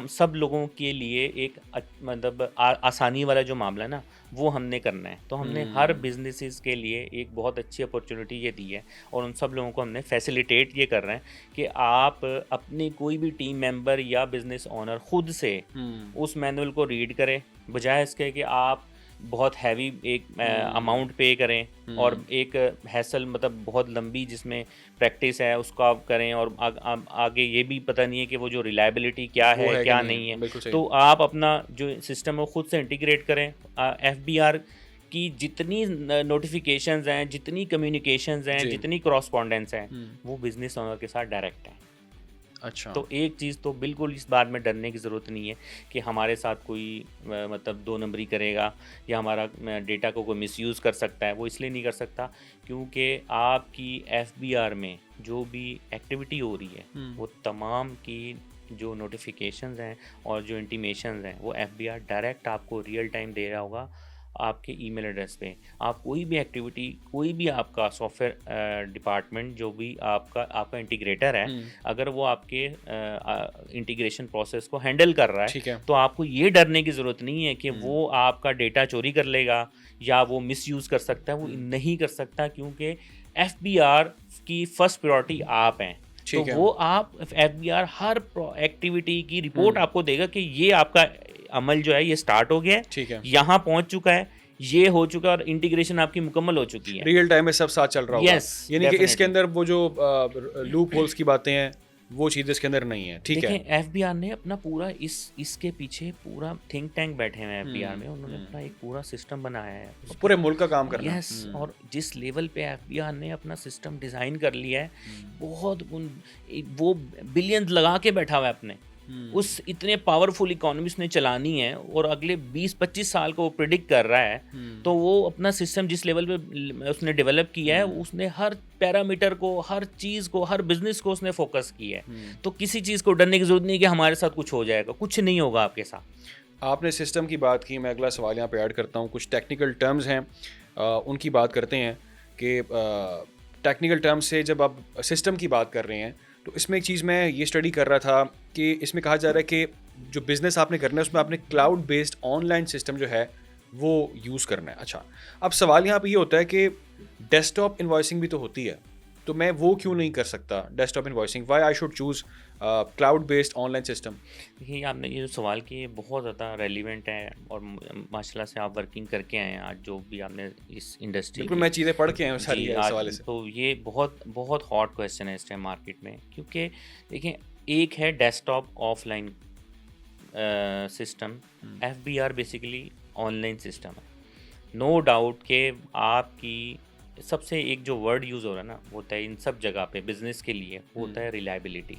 सब लोगों के लिए एक मतलब आसानी वाला जो मामला है ना वो हमने करना है। तो हमने हर बिजनेसेस के लिए एक बहुत अच्छी अपॉर्चुनिटी ये दी है और उन सब लोगों को हमने फैसिलिटेट ये कर रहे हैं कि आप अपने कोई भी टीम मेंबर या बिजनेस ओनर खुद से उस मैनुअल को रीड करें, बजाय इसके कि आप बहुत हैवी एक अमाउंट पे करें और एक हैसल मतलब बहुत लंबी जिसमें प्रैक्टिस है उसको आप करें और आगे ये भी पता नहीं है कि वो जो रिलायबिलिटी क्या वो है है कि क्या नहीं नहीं है, है। बिल्कुल सही। तो आप अपना जो सिस्टम है वो खुद से इंटीग्रेट करें। एफबीआर की जितनी नोटिफिकेशंस हैं, जितनी कम्युनिकेशंस हैं, जी। जितनी करस्पॉन्डेंस हैं, वो बिजनेस ओनर के साथ डायरेक्ट है। अच्छा। तो एक चीज़ तो बिल्कुल इस बात में डरने की ज़रूरत नहीं है कि हमारे साथ कोई मतलब दो नंबरी करेगा या हमारा डेटा को कोई मिसयूज़ कर सकता है। वो इसलिए नहीं कर सकता क्योंकि आपकी एफबीआर में जो भी एक्टिविटी हो रही है वो तमाम की जो नोटिफिकेशंस हैं और जो इंटीमेशंस हैं वो एफबीआर डायरेक्ट आपको रियल टाइम दे रहा होगा आपके ईमेल एड्रेस पे। आप कोई भी एक्टिविटी, कोई भी आपका सॉफ्टवेयर डिपार्टमेंट जो भी आपका इंटीग्रेटर है, अगर वो आपके इंटीग्रेशन प्रोसेस को हैंडल कर रहा ठीक है है। तो आपको ये डरने की ज़रूरत नहीं है कि वो आपका डेटा चोरी कर लेगा या वो मिसयूज़ कर सकता है। वो नहीं कर सकता क्योंकि एफबीआर की फर्स्ट प्रायोरिटी आप हैं। तो ठीक है। वो आप एफबीआर हर एक्टिविटी की रिपोर्ट आपको देगा कि ये आपका अमल जो है ये स्टार्ट हो गया है, ठीक है। यहाँ पहुंच चुका है, ये हो चुका है और इंटीग्रेशन आपकी मुकम्मल हो चुकी है। रियल टाइम में सब साथ चल रहा होगा। Yes, यानी कि इसके definitely। अंदर वो जो लूप होल्स की बातें हैं वो चीज़ इसके अंदर नहीं है। ठीक है। देखें एफबीआर ने अपना पूरा इसके पीछे पूरा थिंक टैंक बैठे हुए हैं एफबीआर में, उन्होंने अपना एक पूरा सिस्टम बनाया है पूरे मुल्क का काम करना। यस। और जिस लेवल पे एफबीआर ने अपना सिस्टम डिज़ाइन कर लिया है, बहुत वो बिलियंस लगा के बैठा हुआ है अपने उस इतने पावरफुल इकोनॉमिक्स ने चलानी है और अगले 20-25 साल को वो प्रिडिक्ट कर रहा है। तो वो अपना सिस्टम जिस लेवल पे उसने डेवलप किया है, उसने हर पैरामीटर को, हर चीज़ को, हर बिजनेस को उसने फोकस किया है। तो किसी चीज़ को डरने की जरूरत नहीं कि हमारे साथ कुछ हो जाएगा, कुछ नहीं होगा आपके साथ। आपने सिस्टम की बात की, मैं अगला सवाल यहाँ पे ऐड करता हूँ। कुछ टेक्निकल टर्म्स हैं, उनकी बात करते हैं कि टेक्निकल टर्म्स से जब आप सिस्टम की बात कर रहे हैं तो इसमें एक चीज़ मैं ये स्टडी कर रहा था कि इसमें कहा जा रहा है कि जो बिज़नेस आपने करना है उसमें आपने क्लाउड बेस्ड ऑनलाइन सिस्टम जो है वो यूज़ करना है। अच्छा, अब सवाल यहाँ पे ये होता है कि डेस्कटॉप इन्वॉइसिंग भी तो होती है, तो मैं वो क्यों नहीं कर सकता desktop invoicing? Why I should choose cloud based online system? देखिए आपने ये जो सवाल किया बहुत ज़्यादा रेलिवेंट है और माशाल्लाह से आप वर्किंग करके आए हैं आज जो भी आपने इस इंडस्ट्री बिल्कुल, मैं चीज़ें पढ़ के आया हूँ सारी इस आज। हवाले से। तो ये बहुत बहुत हॉट क्वेश्चन है इस टाइम मार्केट में, क्योंकि देखिए एक है desktop offline system, FBR basically online system है। नो डाउट कि आपकी सबसे एक जो वर्ड यूज़ हो रहा है ना वो होता है इन सब जगह पे बिजनेस के लिए, वो होता है रिलायबिलिटी।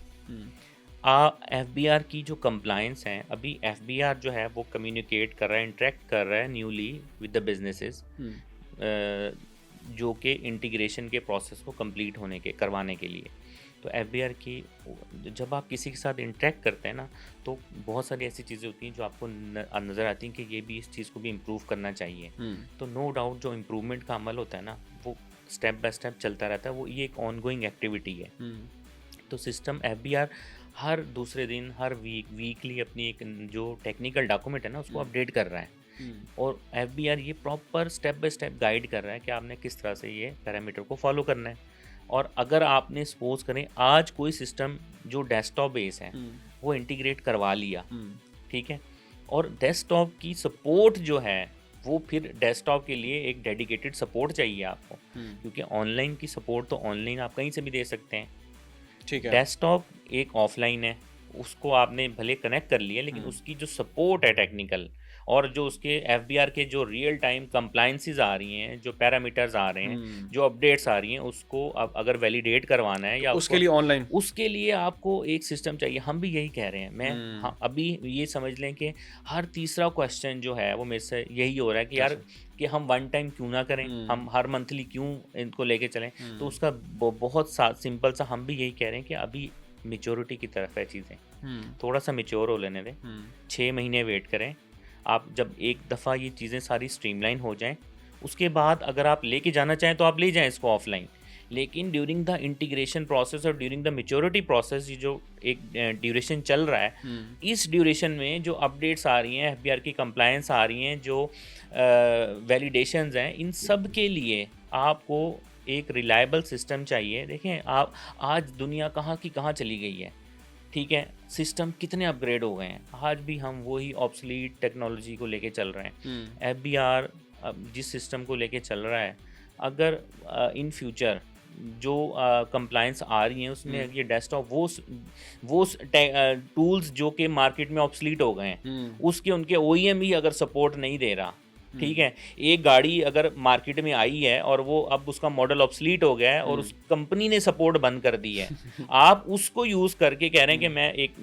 एफबीआर की जो कंप्लायंस हैं, अभी एफबीआर जो है वो कम्युनिकेट कर रहा है, इंटरेक्ट कर रहा है न्यूली विद द बिजनेसेस जो कि इंटीग्रेशन के प्रोसेस को कंप्लीट होने के करवाने के लिए। तो एफबीआर की जब आप किसी के साथ इंटरेक्ट करते हैं ना तो बहुत सारी ऐसी चीज़ें होती हैं जो आपको नज़र आती हैं कि ये भी इस चीज़ को भी इम्प्रूव करना चाहिए। तो नो डाउट जो इम्प्रूवमेंट का अमल होता है ना वो स्टेप बाय स्टेप चलता रहता है, वो ये एक ऑनगोइंग एक्टिविटी है। तो सिस्टम एफबीआर हर दूसरे दिन, हर वीकली अपनी एक जो टेक्निकल डॉक्यूमेंट है ना उसको अपडेट कर रहा है और एफबीआर ये proper step by step guide कर रहा है कि आपने किस तरह से ये पैरामीटर को फॉलो करना है। और अगर आपने सपोज करें आज कोई सिस्टम जो डेस्कटॉप बेस है वो इंटीग्रेट करवा लिया, ठीक है, और डेस्कटॉप की सपोर्ट जो है वो फिर डेस्कटॉप के लिए एक डेडिकेटेड सपोर्ट चाहिए आपको, क्योंकि ऑनलाइन की सपोर्ट तो ऑनलाइन आप कहीं से भी दे सकते हैं। ठीक है। डेस्कटॉप एक ऑफलाइन है, उसको आपने भले कनेक्ट कर लिया लेकिन उसकी जो सपोर्ट है टेक्निकल और जो उसके एफबीआर के जो रियल टाइम कंप्लायंसेस आ रही हैं, जो पैरामीटर्स आ रहे हैं, जो अपडेट्स आ रही हैं, उसको अब अगर वैलिडेट करवाना है या उसके लिए ऑनलाइन, उसके लिए आपको एक सिस्टम चाहिए। हम भी यही कह रहे हैं। मैं हाँ, अभी ये समझ लें कि हर तीसरा क्वेश्चन जो है वो मेरे से यही हो रहा है कि यार कि हम वन टाइम क्यों ना करें, हम हर मंथली क्यों इनको लेके चलें। तो उसका बहुत सिंपल सा हम भी यही कह रहे हैं कि अभी मेच्योरिटी की तरफ है चीज़ें, थोड़ा सा मेच्योर हो लेने दें, 6 महीने वेट करें। आप जब एक दफ़ा ये चीज़ें सारी स्ट्रीमलाइन हो जाएं, उसके बाद अगर आप लेके जाना चाहें तो आप ले जाएं इसको ऑफलाइन, लेकिन ड्यूरिंग द इंटीग्रेशन प्रोसेस और ड्यूरिंग द मेच्योरिटी प्रोसेस ये जो एक ड्यूरेशन चल रहा है, इस ड्यूरेशन में जो अपडेट्स आ रही हैं, एफबीआर की कंप्लायंस आ रही हैं, जो वैलिडेशंस हैं, इन सब के लिए आपको एक रिलायबल सिस्टम चाहिए। देखें आप आज दुनिया कहाँ की कहाँ चली गई है, ठीक है, सिस्टम कितने अपग्रेड हो गए हैं, आज भी हम वही ऑब्सलीट टेक्नोलॉजी को लेके चल रहे हैं। एफबीआर जिस सिस्टम को लेके चल रहा है, अगर इन फ्यूचर जो कंप्लायंस आ रही हैं उसमें ये डेस्कटॉप वो टूल्स जो कि मार्केट में ऑब्सलीट हो गए हैं, उसके उनके ओईएम ही अगर सपोर्ट नहीं दे रहा, ठीक है, एक गाड़ी अगर मार्केट में आई है और वो अब उसका मॉडल ऑब्सलीट हो गया है और उस कंपनी ने सपोर्ट बंद कर दी है, आप उसको यूज़ करके कह रहे हैं कि मैं एक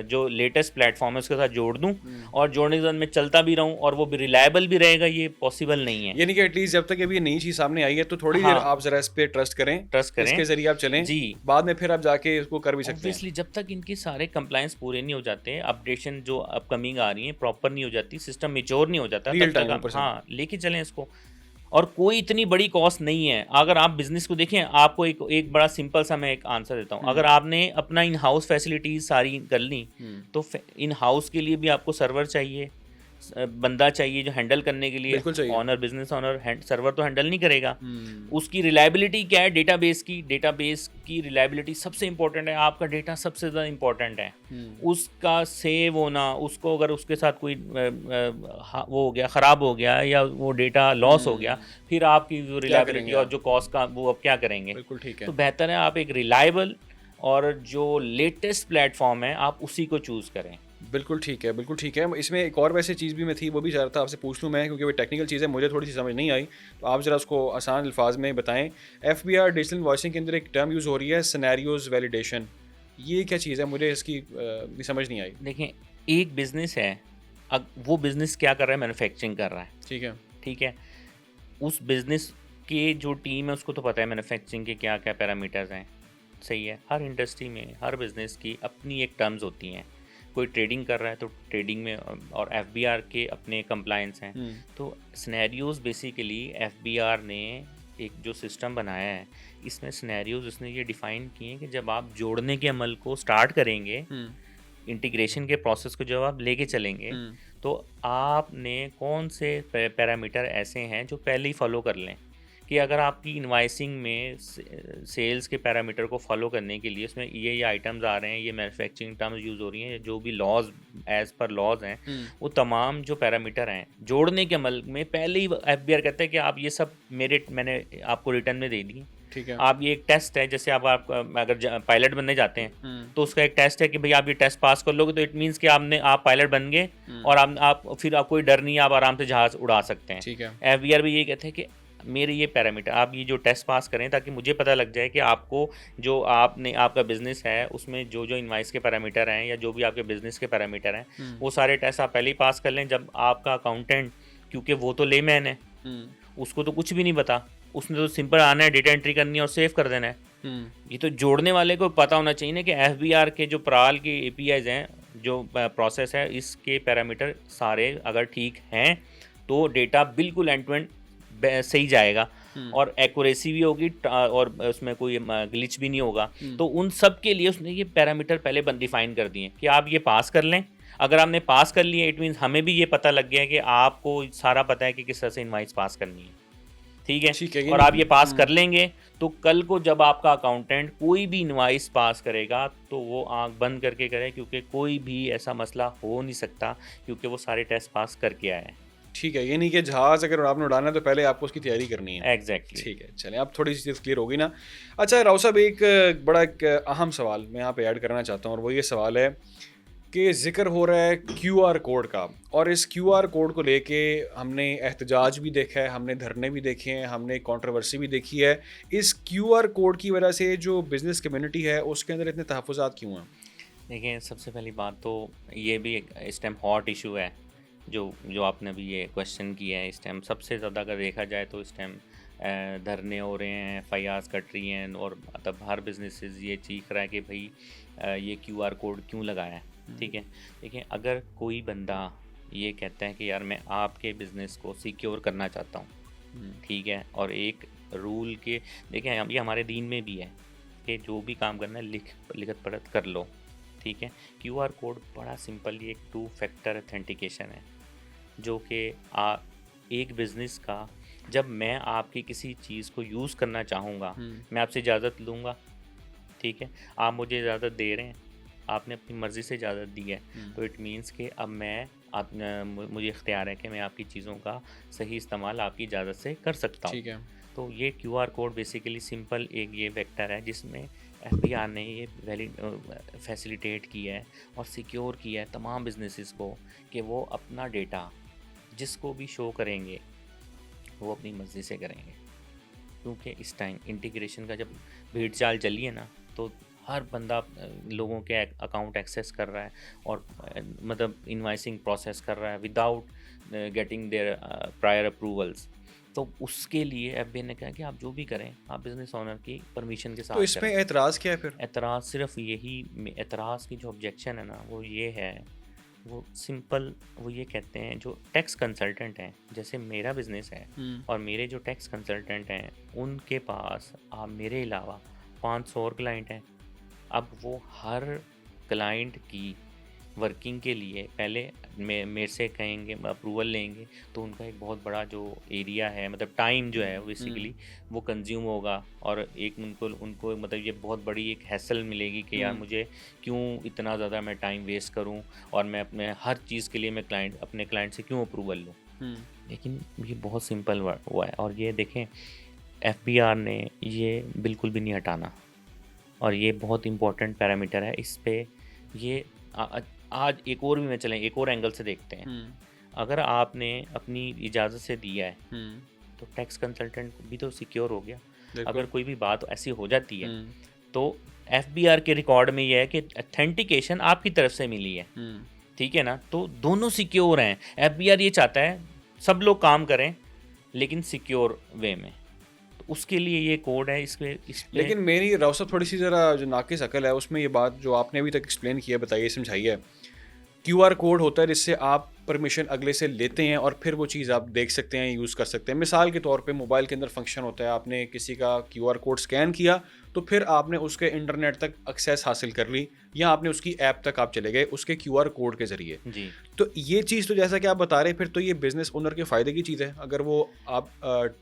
जो लेटेस्ट प्लेटफॉर्म है उसके साथ जोड़ दूं और जोड़ने के बाद मैं चलता भी रहूं और वो भी रिलायबल भी रहेगा, ये पॉसिबल नहीं है। यानी कि एटलीस्ट जब तक अभी नई चीज़ सामने आई है तो थोड़ी देर आप जरा इस पे ट्रस्ट करें, इसके जरिए आप चलें जी, बाद में फिर आप जाके इसको कर भी सकते हैं। ऑब्वियसली जब तक इनके सारे कंप्लायंस पूरे नहीं हो जाते, अपडेशन जो अपकमिंग आ रही है प्रॉपर नहीं हो जाती, सिस्टम मेच्योर नहीं हो जाता, तब तक हाँ लेके चलें इसको। और कोई इतनी बड़ी कॉस्ट नहीं है। अगर आप बिजनेस को देखें, आपको एक बड़ा सिंपल सा मैं एक आंसर देता हूँ। अगर आपने अपना इन हाउस फैसिलिटीज सारी कर ली, तो इन हाउस के लिए भी आपको सर्वर चाहिए, बंदा चाहिए जो हैंडल करने के लिए। ऑनर बिजनेस ऑनर सर्वर तो हैंडल नहीं करेगा। उसकी रिलायबिलिटी क्या है? डेटाबेस की रिलायबिलिटी सबसे इंपॉर्टेंट है। आपका डेटा सबसे ज़्यादा इंपॉर्टेंट है। उसका सेव होना, उसको अगर उसके साथ कोई वो हो गया, ख़राब हो गया या वो डेटा लॉस हो गया, फिर आपकी जो रिलायबिलिटी और जो कॉस्ट का वो अब क्या करेंगे? बिल्कुल ठीक है। तो बेहतर है आप एक रिलायबल और जो लेटेस्ट प्लेटफॉर्म है आप उसी को चूज़ करें। बिल्कुल ठीक है, बिल्कुल ठीक है। इसमें एक और वैसे चीज़ भी मैं थी, वो भी चाह रहा था आपसे पूछ लूँ मैं, क्योंकि वो टेक्निकल चीज़ है, मुझे थोड़ी सी समझ नहीं आई, तो आप ज़रा उसको आसान अल्फाज में बताएं। एफबीआर डिजिटल इनवॉइसिंग के अंदर एक टर्म यूज़ हो रही है, सिनेरियोज वैलिडेशन। ये क्या चीज़ है? मुझे इसकी भी समझ नहीं आई। देखें, एक बिज़नेस है, अब वो बिज़नेस क्या कर रहा है? मैन्युफैक्चरिंग कर रहा है, ठीक है। उस बिज़नेस के जो टीम है उसको तो पता है मैन्युफैक्चरिंग के क्या क्या पैरामीटर्स हैं, सही है। हर इंडस्ट्री में, हर बिज़नेस की अपनी एक टर्म्स होती हैं। कोई ट्रेडिंग कर रहा है तो ट्रेडिंग में, और एफबीआर के अपने कंप्लायंस हैं। तो सिनेरियोज बेसिकली एफबीआर ने एक जो सिस्टम बनाया है, इसमें सिनेरियोज उसने ये डिफ़ाइन किए हैं कि जब आप जोड़ने के अमल को स्टार्ट करेंगे, इंटीग्रेशन के प्रोसेस को जब आप लेके चलेंगे, तो आपने कौन से पैरामीटर ऐसे हैं जो पहले ही फॉलो कर लें, कि अगर आपकी इनवाइसिंग में सेल्स के पैरामीटर को फॉलो करने के लिए उसमें ये आइटम्स आ रहे हैं, ये मैन्युफैक्चरिंग टर्म्स यूज़ हो रही हैं, जो भी लॉज एज पर लॉज हैं, वो तमाम जो पैरामीटर हैं जोड़ने के अमल में पहले ही एफबीआर कहता है कि आप ये सब मैंने आपको रिटर्न में दे दिए, ठीक है। आप ये एक टेस्ट है, जैसे आप अगर पायलट बनने जाते हैं तो उसका एक टेस्ट है कि भाई आप ये टेस्ट पास कर लोगे तो इट मीन्स कि आप पायलट बन गए और आप फिर आप कोई डर नहीं, आप आराम से जहाज उड़ा सकते हैं। ठीक है। एफबीआर भी ये कहते हैं कि मेरे ये पैरामीटर आप ये जो टेस्ट पास करें, ताकि मुझे पता लग जाए कि आपको जो आपका बिजनेस है उसमें जो इनवाइस के पैरामीटर हैं या जो भी आपके बिजनेस के पैरामीटर हैं, वो सारे टेस्ट आप पहले ही पास कर लें। जब आपका अकाउंटेंट, क्योंकि वो तो लेमैन है, उसको तो कुछ भी नहीं पता, उसने तो सिंपल आना है, डेटा एंट्री करनी है और सेव कर देना है। ये तो जोड़ने वाले को पता होना चाहिए ना कि एफबीआर के जो प्राल के एपीआईज हैं, जो प्रोसेस है, इसके पैरामीटर सारे अगर ठीक हैं तो डेटा बिल्कुल एंड टू एंड सही जाएगा और एक्यूरेसी भी होगी और उसमें कोई ग्लिच भी नहीं होगा। तो उन सब के लिए उसने ये पैरामीटर पहले डिफाइन कर दिए कि आप ये पास कर लें। अगर आपने पास कर लिया, इट मीन्स हमें भी ये पता लग गया है कि आपको सारा पता है कि किस तरह से इनवाइस पास करनी है, ठीक है। और आप ये पास कर लेंगे तो कल को जब आपका अकाउंटेंट कोई भी इनवाइस पास करेगा तो वो आंख बंद करके करे, क्योंकि कोई भी ऐसा मसला हो नहीं सकता, क्योंकि वो सारे टेस्ट पास करके आए हैं। ठीक है, ये नहीं कि जहाज़ अगर आपने उड़ाना है तो पहले आपको उसकी तैयारी करनी है। एग्जैक्टली। ठीक है, चलें, अब थोड़ी सी चीज़ क्लियर होगी ना। अच्छा राव साहब, एक बड़ा एक अहम सवाल मैं यहाँ पे ऐड करना चाहता हूँ, और वो ये सवाल है कि जिक्र हो रहा है क्यूआर कोड का, और इस क्यूआर कोड को लेके हमने एहतजाज भी देखा है, हमने धरने भी देखे हैं, हमने कंट्रोवर्सी भी देखी है। इस क्यूआर कोड की वजह से जो बिज़नेस कम्युनिटी है उसके अंदर इतने तहफ़्फ़ुज़ात क्यों हैं? देखिए, सबसे पहली बात तो ये भी एक इस टाइम हॉट इशू है, जो जो आपने अभी ये क्वेश्चन किया है। इस टाइम सबसे ज़्यादा अगर देखा जाए तो इस टाइम धरने हो रहे हैं, एफआईआर्स कट रही हैं, और मतलब हर बिजनेसेस ये चीख रहा है कि भाई ये क्यूआर कोड क्यों लगाया है। ठीक है, देखिए, अगर कोई बंदा ये कहता है कि यार मैं आपके बिज़नेस को सिक्योर करना चाहता हूँ, ठीक है, और एक रूल के, देखिए ये हमारे दीन में भी है कि जो भी काम करना है लिखत पढ़त कर लो। ठीक है, क्यूआर कोड बड़ा सिंपल, ये एक 2 फैक्टर ऑथेंटिकेशन है, जो कि एक बिज़नेस का, जब मैं आपकी किसी चीज़ को यूज़ करना चाहूँगा, मैं आपसे इजाज़त लूँगा। ठीक है, आप मुझे इजाज़त दे रहे हैं, आपने अपनी मर्ज़ी से इजाज़त दी है, तो इट मीन्स कि अब मुझे इख्तियार है कि मैं आपकी चीज़ों का सही इस्तेमाल आपकी इजाज़त से कर सकता हूँ। ठीक है। तो ये क्यूआर कोड बेसिकली सिंपल एक ये वेक्टर है जिसमें एफबीआर ने ये फैसिलिटेट किया है और सिक्योर किया है तमाम बिजनेसेस को कि वो अपना डेटा जिसको भी शो करेंगे वो अपनी मर्ज़ी से करेंगे, क्योंकि इस टाइम इंटीग्रेशन का जब भीड़ चाल चली है ना, तो हर बंदा लोगों के अकाउंट एक्सेस कर रहा है और मतलब इनवाइसिंग प्रोसेस कर रहा है without getting their prior approvals. तो उसके लिए एफबीआई ने कहा कि आप जो भी करें आप बिज़नेस ओनर की परमिशन के साथ तो इसमें करें। एतराज़ क्या है फिर? एतराज़ सिर्फ यही, एतराज़ की जो ऑब्जेक्शन है ना वो ये है, वो सिंपल, वो ये कहते हैं जो टैक्स कंसल्टेंट हैं, जैसे मेरा बिज़नेस है और मेरे जो टैक्स कंसल्टेंट हैं उनके पास आप मेरे अलावा 500 और क्लाइंट हैं। अब वो हर क्लाइंट की वर्किंग के लिए पहले मेरे से कहेंगे, अप्रूवल लेंगे, तो उनका एक बहुत बड़ा जो एरिया है, मतलब टाइम जो है बेसिकली वो कंज्यूम होगा, और एक उनको मतलब ये बहुत बड़ी एक हैसल मिलेगी कि यार मुझे क्यों इतना ज़्यादा मैं टाइम वेस्ट करूं, और मैं अपने हर चीज़ के लिए मैं अपने क्लाइंट से क्यों अप्रूवल लूँ। लेकिन ये बहुत सिंपल हुआ है, और ये देखें एफबीआर ने ये बिल्कुल भी नहीं हटाना, और ये बहुत इंपॉर्टेंट पैरामीटर है। इस पे ये आज एक और भी मैं चलें, एक और एंगल से देखते हैं। अगर आपने अपनी इजाज़त से दिया है तो टैक्स कंसल्टेंट भी तो सिक्योर हो गया। अगर कोई भी बात ऐसी हो जाती है तो एफबीआर के रिकॉर्ड में यह है कि ऑथेंटिकेशन आपकी तरफ से मिली है। ठीक है ना, तो दोनों सिक्योर हैं। एफबीआर ये चाहता है सब लोग काम करें लेकिन सिक्योर वे में, तो उसके लिए ये कोड है। इसपे लेकिन मेरी रौसत थोड़ी सी ज़रा जो नाक़िस अकल है उसमें ये बात जो आपने अभी तक एक्सप्लेन किया, बताइए, समझाइए। क्यूआर कोड होता है जिससे आप परमिशन अगले से लेते हैं और फिर वो चीज़ आप देख सकते हैं, यूज़ कर सकते हैं। मिसाल के तौर पे मोबाइल के अंदर फंक्शन होता है, आपने किसी का क्यूआर कोड स्कैन किया तो फिर आपने उसके इंटरनेट तक एक्सेस हासिल कर ली, या आपने उसकी ऐप तक आप चले गए उसके क्यूआर कोड के ज़रिए जी। तो ये चीज़ तो जैसा कि आप बता रहे हैं, फिर तो ये बिज़नेस ओनर के फ़ायदे की चीज़ है। अगर वो आप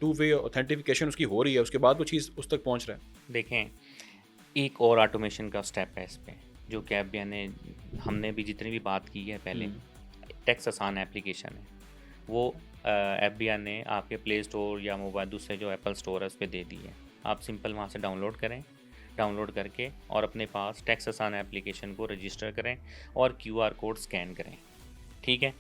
2 वे ऑथेंटिफिकेशन उसकी हो रही है, उसके बाद वो चीज़ उस तक पहुँच रहा है। देखें, एक और ऑटोमेशन का स्टेप है इस पे, जो कि एफबीआई ने, हमने भी जितनी भी बात की है पहले, टैक्स आसान एप्लीकेशन है, वो एफबीआई ने आपके प्ले स्टोर या मोबाइल दूसरे जो एप्पल स्टोर है उस पर दे दी है। आप सिंपल वहाँ से डाउनलोड करें, डाउनलोड करके और अपने पास टैक्स आसान एप्लीकेशन को रजिस्टर करें और क्यूआर कोड स्कैन करें। ठीक है,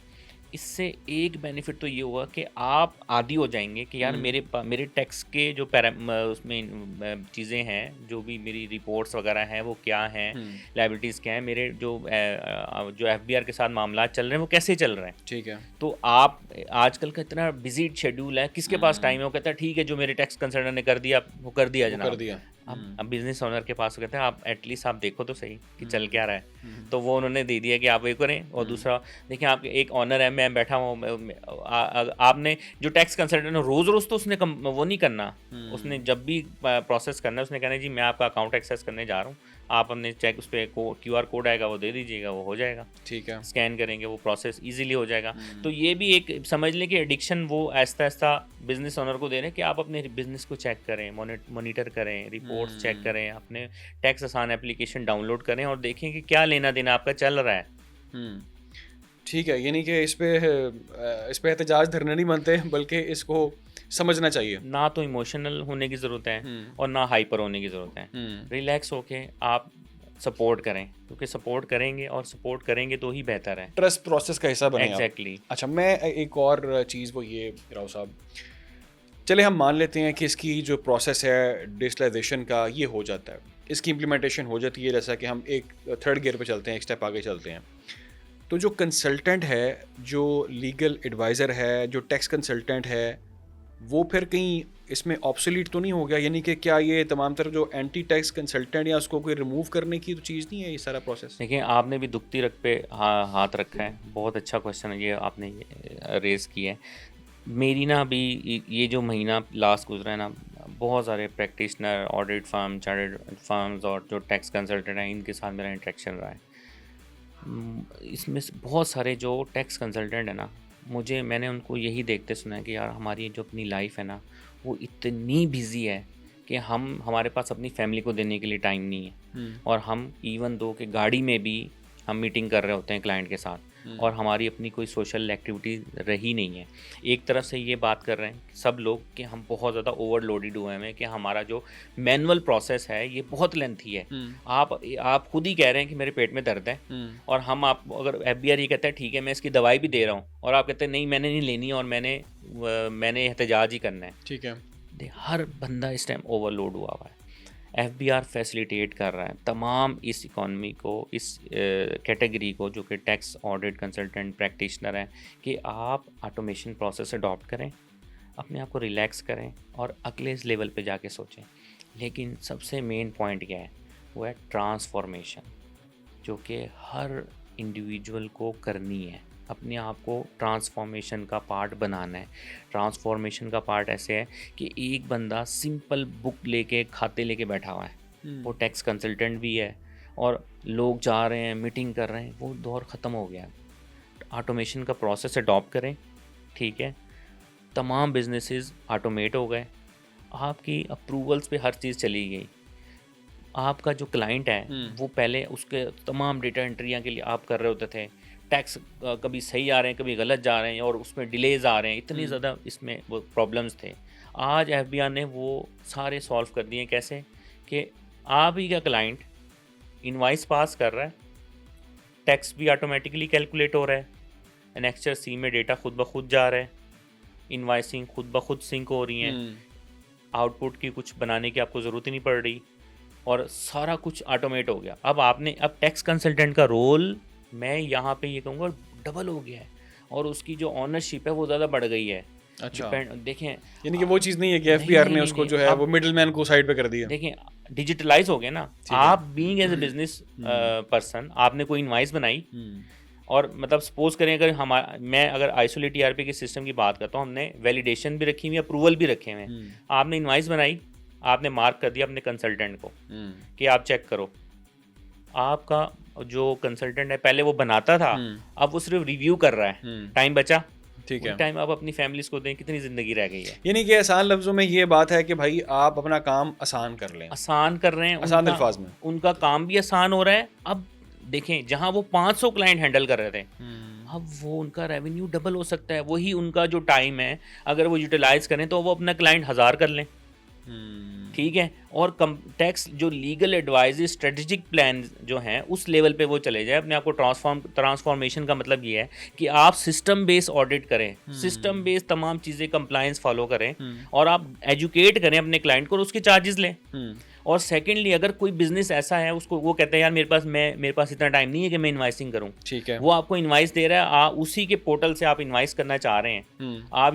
इससे एक बेनिफिट तो ये हुआ कि आप आदी हो जाएंगे कि यार मेरे टैक्स के जो उसमें चीज़ें हैं, जो भी मेरी रिपोर्ट्स वगैरह हैं वो क्या हैं, लायबिलिटीज़ क्या हैं, मेरे जो एफबीआर के साथ मामला चल रहे हैं वो कैसे चल रहे हैं। ठीक है, तो आप आजकल का इतना बिजी शेड्यूल है, किसके पास टाइम है, वो कहता है ठीक है जो मेरे टैक्स कंसल्टेंट ने कर दिया वो कर दिया जनाब। कर दिया। अब बिजनेस ओनर के पास कहते हैं आप एटलीस्ट आप देखो तो सही कि चल क्या रहा है, तो वो उन्होंने दे दिया कि आप ये करें। और दूसरा देखिए, आप एक ऑनर है, मैं बैठा हूँ, आपने जो टैक्स कंसल्टेंट रोज़ रोज़ तो उसने वो नहीं करना, उसने जब भी प्रोसेस करना है उसने कहना जी मैं आपका अकाउंट एक्सेस करने जा रहा हूँ, आप अपने चेक उस पर क्यूआर कोड आएगा वो दे दीजिएगा, वो हो जाएगा। ठीक है, स्कैन करेंगे वो प्रोसेस इजीली हो जाएगा। तो ये भी एक समझ लें कि एडिक्शन वो ऐसा ऐसा बिजनेस ओनर को दे रहे हैं कि आप अपने बिजनेस को चेक करें, मॉनिटर करें, रिपोर्ट्स चेक करें, अपने टैक्स आसान एप्लीकेशन डाउनलोड करें और देखें कि क्या लेना देना आपका चल रहा है। ठीक है, यानी कि इस पे एहतजाज धरने नहीं बनते, बल्कि इसको समझना चाहिए। ना तो इमोशनल होने की ज़रूरत है और ना हाइपर होने की ज़रूरत है। रिलैक्स होके आप सपोर्ट करें, क्योंकि सपोर्ट करेंगे और सपोर्ट करेंगे तो ही बेहतर है। ट्रस्ट प्रोसेस का हिस्सा बने आप। एग्जैक्टली। अच्छा, मैं एक और चीज़ वो ये राव साहब, चले हम मान लेते हैं कि इसकी जो प्रोसेस है डिजिटलाइजेशन का ये हो जाता है, इसकी इम्प्लीमेंटेशन हो जाती है, जैसा कि हम एक थर्ड गियर पे चलते हैं, एक स्टेप आगे चलते हैं, तो जो कंसल्टेंट है, जो लीगल एडवाइज़र है, जो टैक्स कंसल्टेंट है, वो फिर कहीं इसमें ऑब्सोलीट तो नहीं हो गया? यानी कि क्या ये तमाम तरह जो एंटी टैक्स कंसल्टेंट या उसको कोई रिमूव करने की तो चीज़ नहीं है ये सारा प्रोसेस? देखिए, आपने भी दुखती रग पे हाथ रखा है। बहुत अच्छा क्वेश्चन है ये आपने रेज़ किया है। मेरी ना अभी ये जो महीना लास्ट गुजरा है ना, बहुत सारे practitioner, audit firm, chartered firms और जो टैक्स कंसल्टेंट हैं, इनके साथ मेरा इंटरेक्शन रहा है। इसमें से बहुत सारे जो टैक्स कंसल्टेंट है ना, मैंने उनको यही देखते सुना है कि यार हमारी जो अपनी लाइफ है ना, वो इतनी बिजी है कि हमारे पास अपनी फैमिली को देने के लिए टाइम नहीं है। और हम इवन दो कि गाड़ी में भी हम मीटिंग कर रहे होते हैं क्लाइंट के साथ, और हमारी अपनी कोई सोशल एक्टिविटी रही नहीं है। एक तरफ से ये बात कर रहे हैं सब लोग कि हम बहुत ज़्यादा ओवरलोडेड हुए हैं, कि हमारा जो मैनुअल प्रोसेस है ये बहुत लेंथी है। आप खुद ही कह रहे हैं कि मेरे पेट में दर्द है, और हम आप अगर FBR ये कहता है ठीक है मैं इसकी दवाई भी दे रहा हूँ, और आप कहते हैं नहीं मैंने नहीं लेनी और मैंने एहतजाज ही करना है। ठीक है। हर बंदा इस टाइम ओवरलोड हुआ हुआ है। FBR फैसिलिटेट कर रहा है तमाम इस इकॉनमी को, इस कैटेगरी को, जो कि टैक्स, ऑडिट, कंसल्टेंट, प्रैक्टिशनर हैं, कि आप ऑटोमेशन प्रोसेस अडॉप्ट करें, अपने आप को रिलैक्स करें और अगले लेवल पे जाके सोचें। लेकिन सबसे मेन पॉइंट क्या है, वो है ट्रांसफॉर्मेशन, जो कि हर इंडिविजुअल को करनी है। अपने आप को ट्रांसफॉर्मेशन का पार्ट बनाना है। ट्रांसफॉर्मेशन का पार्ट ऐसे है कि एक बंदा सिंपल बुक लेके, खाते लेके बैठा हुआ है, वो टैक्स कंसल्टेंट भी है, और लोग जा रहे हैं, मीटिंग कर रहे हैं, वो दौर ख़त्म हो गया। ऑटोमेशन का प्रोसेस अडॉप्ट करें, ठीक है। तमाम बिजनेसेस ऑटोमेट हो गए, आपकी अप्रूवल्स पे हर चीज़ चली गई। आपका जो क्लाइंट है वो पहले उसके तमाम डेटा एंट्रियाँ के लिए आप कर रहे होते थे, टैक्स कभी सही आ रहे हैं, कभी गलत जा रहे हैं, और उसमें डिलेज आ रहे हैं, इतनी ज़्यादा इसमें वो प्रॉब्लम्स थे। आज FBR ने वो सारे सॉल्व कर दिए। कैसे कि आप ही का क्लाइंट इनवाइस पास कर रहा है, टैक्स भी ऑटोमेटिकली कैलकुलेट हो रहा है, एनेक्चर C में डेटा खुद ब खुद जा रहा है, इनवाइसिंग खुद ब खुद सिंक हो रही हैं, आउटपुट की कुछ बनाने की आपको ज़रूरत ही नहीं पड़ रही, और सारा कुछ ऑटोमेट हो गया। अब टैक्स कंसल्टेंट का रोल, मैं यहाँ पे ये कहूँगा, डबल हो गया है, और उसकी जो ऑनरशिप है वो ज़्यादा बढ़ गई है। अच्छा, देखें, यानी कि वो चीज़ नहीं है कि FBR ने उसको जो है वो मिडलमैन को साइड पे कर दिया। देखें, डिजिटलाइज हो गया ना। आप being as a business person, आपने कोई इनवाइस बनाई, और मतलब सपोज करें मैं अगर आइसोलेट ERP के सिस्टम की बात करता हूँ, हमने वैलिडेशन भी रखी हुई, अप्रूवल भी रखे हुए हैं। आपने इनवाइस बनाई, आपने मार्क कर दिया अपने कंसल्टेंट को कि आप चेक करो। आपका जो कंसल्टेंट है पहले वो बनाता था, अब वो सिर्फ रिव्यू कर रहा है, टाइम बचा, ठीक है, टाइम आप अपनी फैमिलीज को दें, कितनी जिंदगी रह गई है। यानी कि आसान लफ्जों में ये बात है कि भाई आप अपना काम आसान कर लें, आसान कर रहे हैं, आसान अल्फाज में उनका काम भी आसान हो रहा है। अब देखें, जहां वो 500 क्लाइंट हैंडल कर रहे थे, अब वो उनका रेवेन्यू डबल हो सकता है। वही उनका जो टाइम है, अगर वो यूटिलाइज करें तो वो अपना क्लाइंट 1000 कर लें, ठीक है। और टैक्स जो लीगल एडवाइस, स्ट्रेटेजिक प्लान जो हैं, उस लेवल पे वो चले जाए। अपने आप को ट्रांसफॉर्मेशन का मतलब ये है कि आप सिस्टम बेस्ड ऑडिट करें, सिस्टम बेस्ड तमाम चीज़ें कंप्लायंस फॉलो करें, और आप एजुकेट करें अपने क्लाइंट को और उसके चार्जेस लें। और सेकेंडली, अगर कोई बिजनेस ऐसा है, उसको वो कहता है यार मेरे पास इतना टाइम नहीं है कि मैं इन्वाइसिंग करूं, ठीक है, वो आपको इन्वाइस दे रहा है, उसी के पोर्टल से आप इन्वाइस करना चाह रहे हैं, आप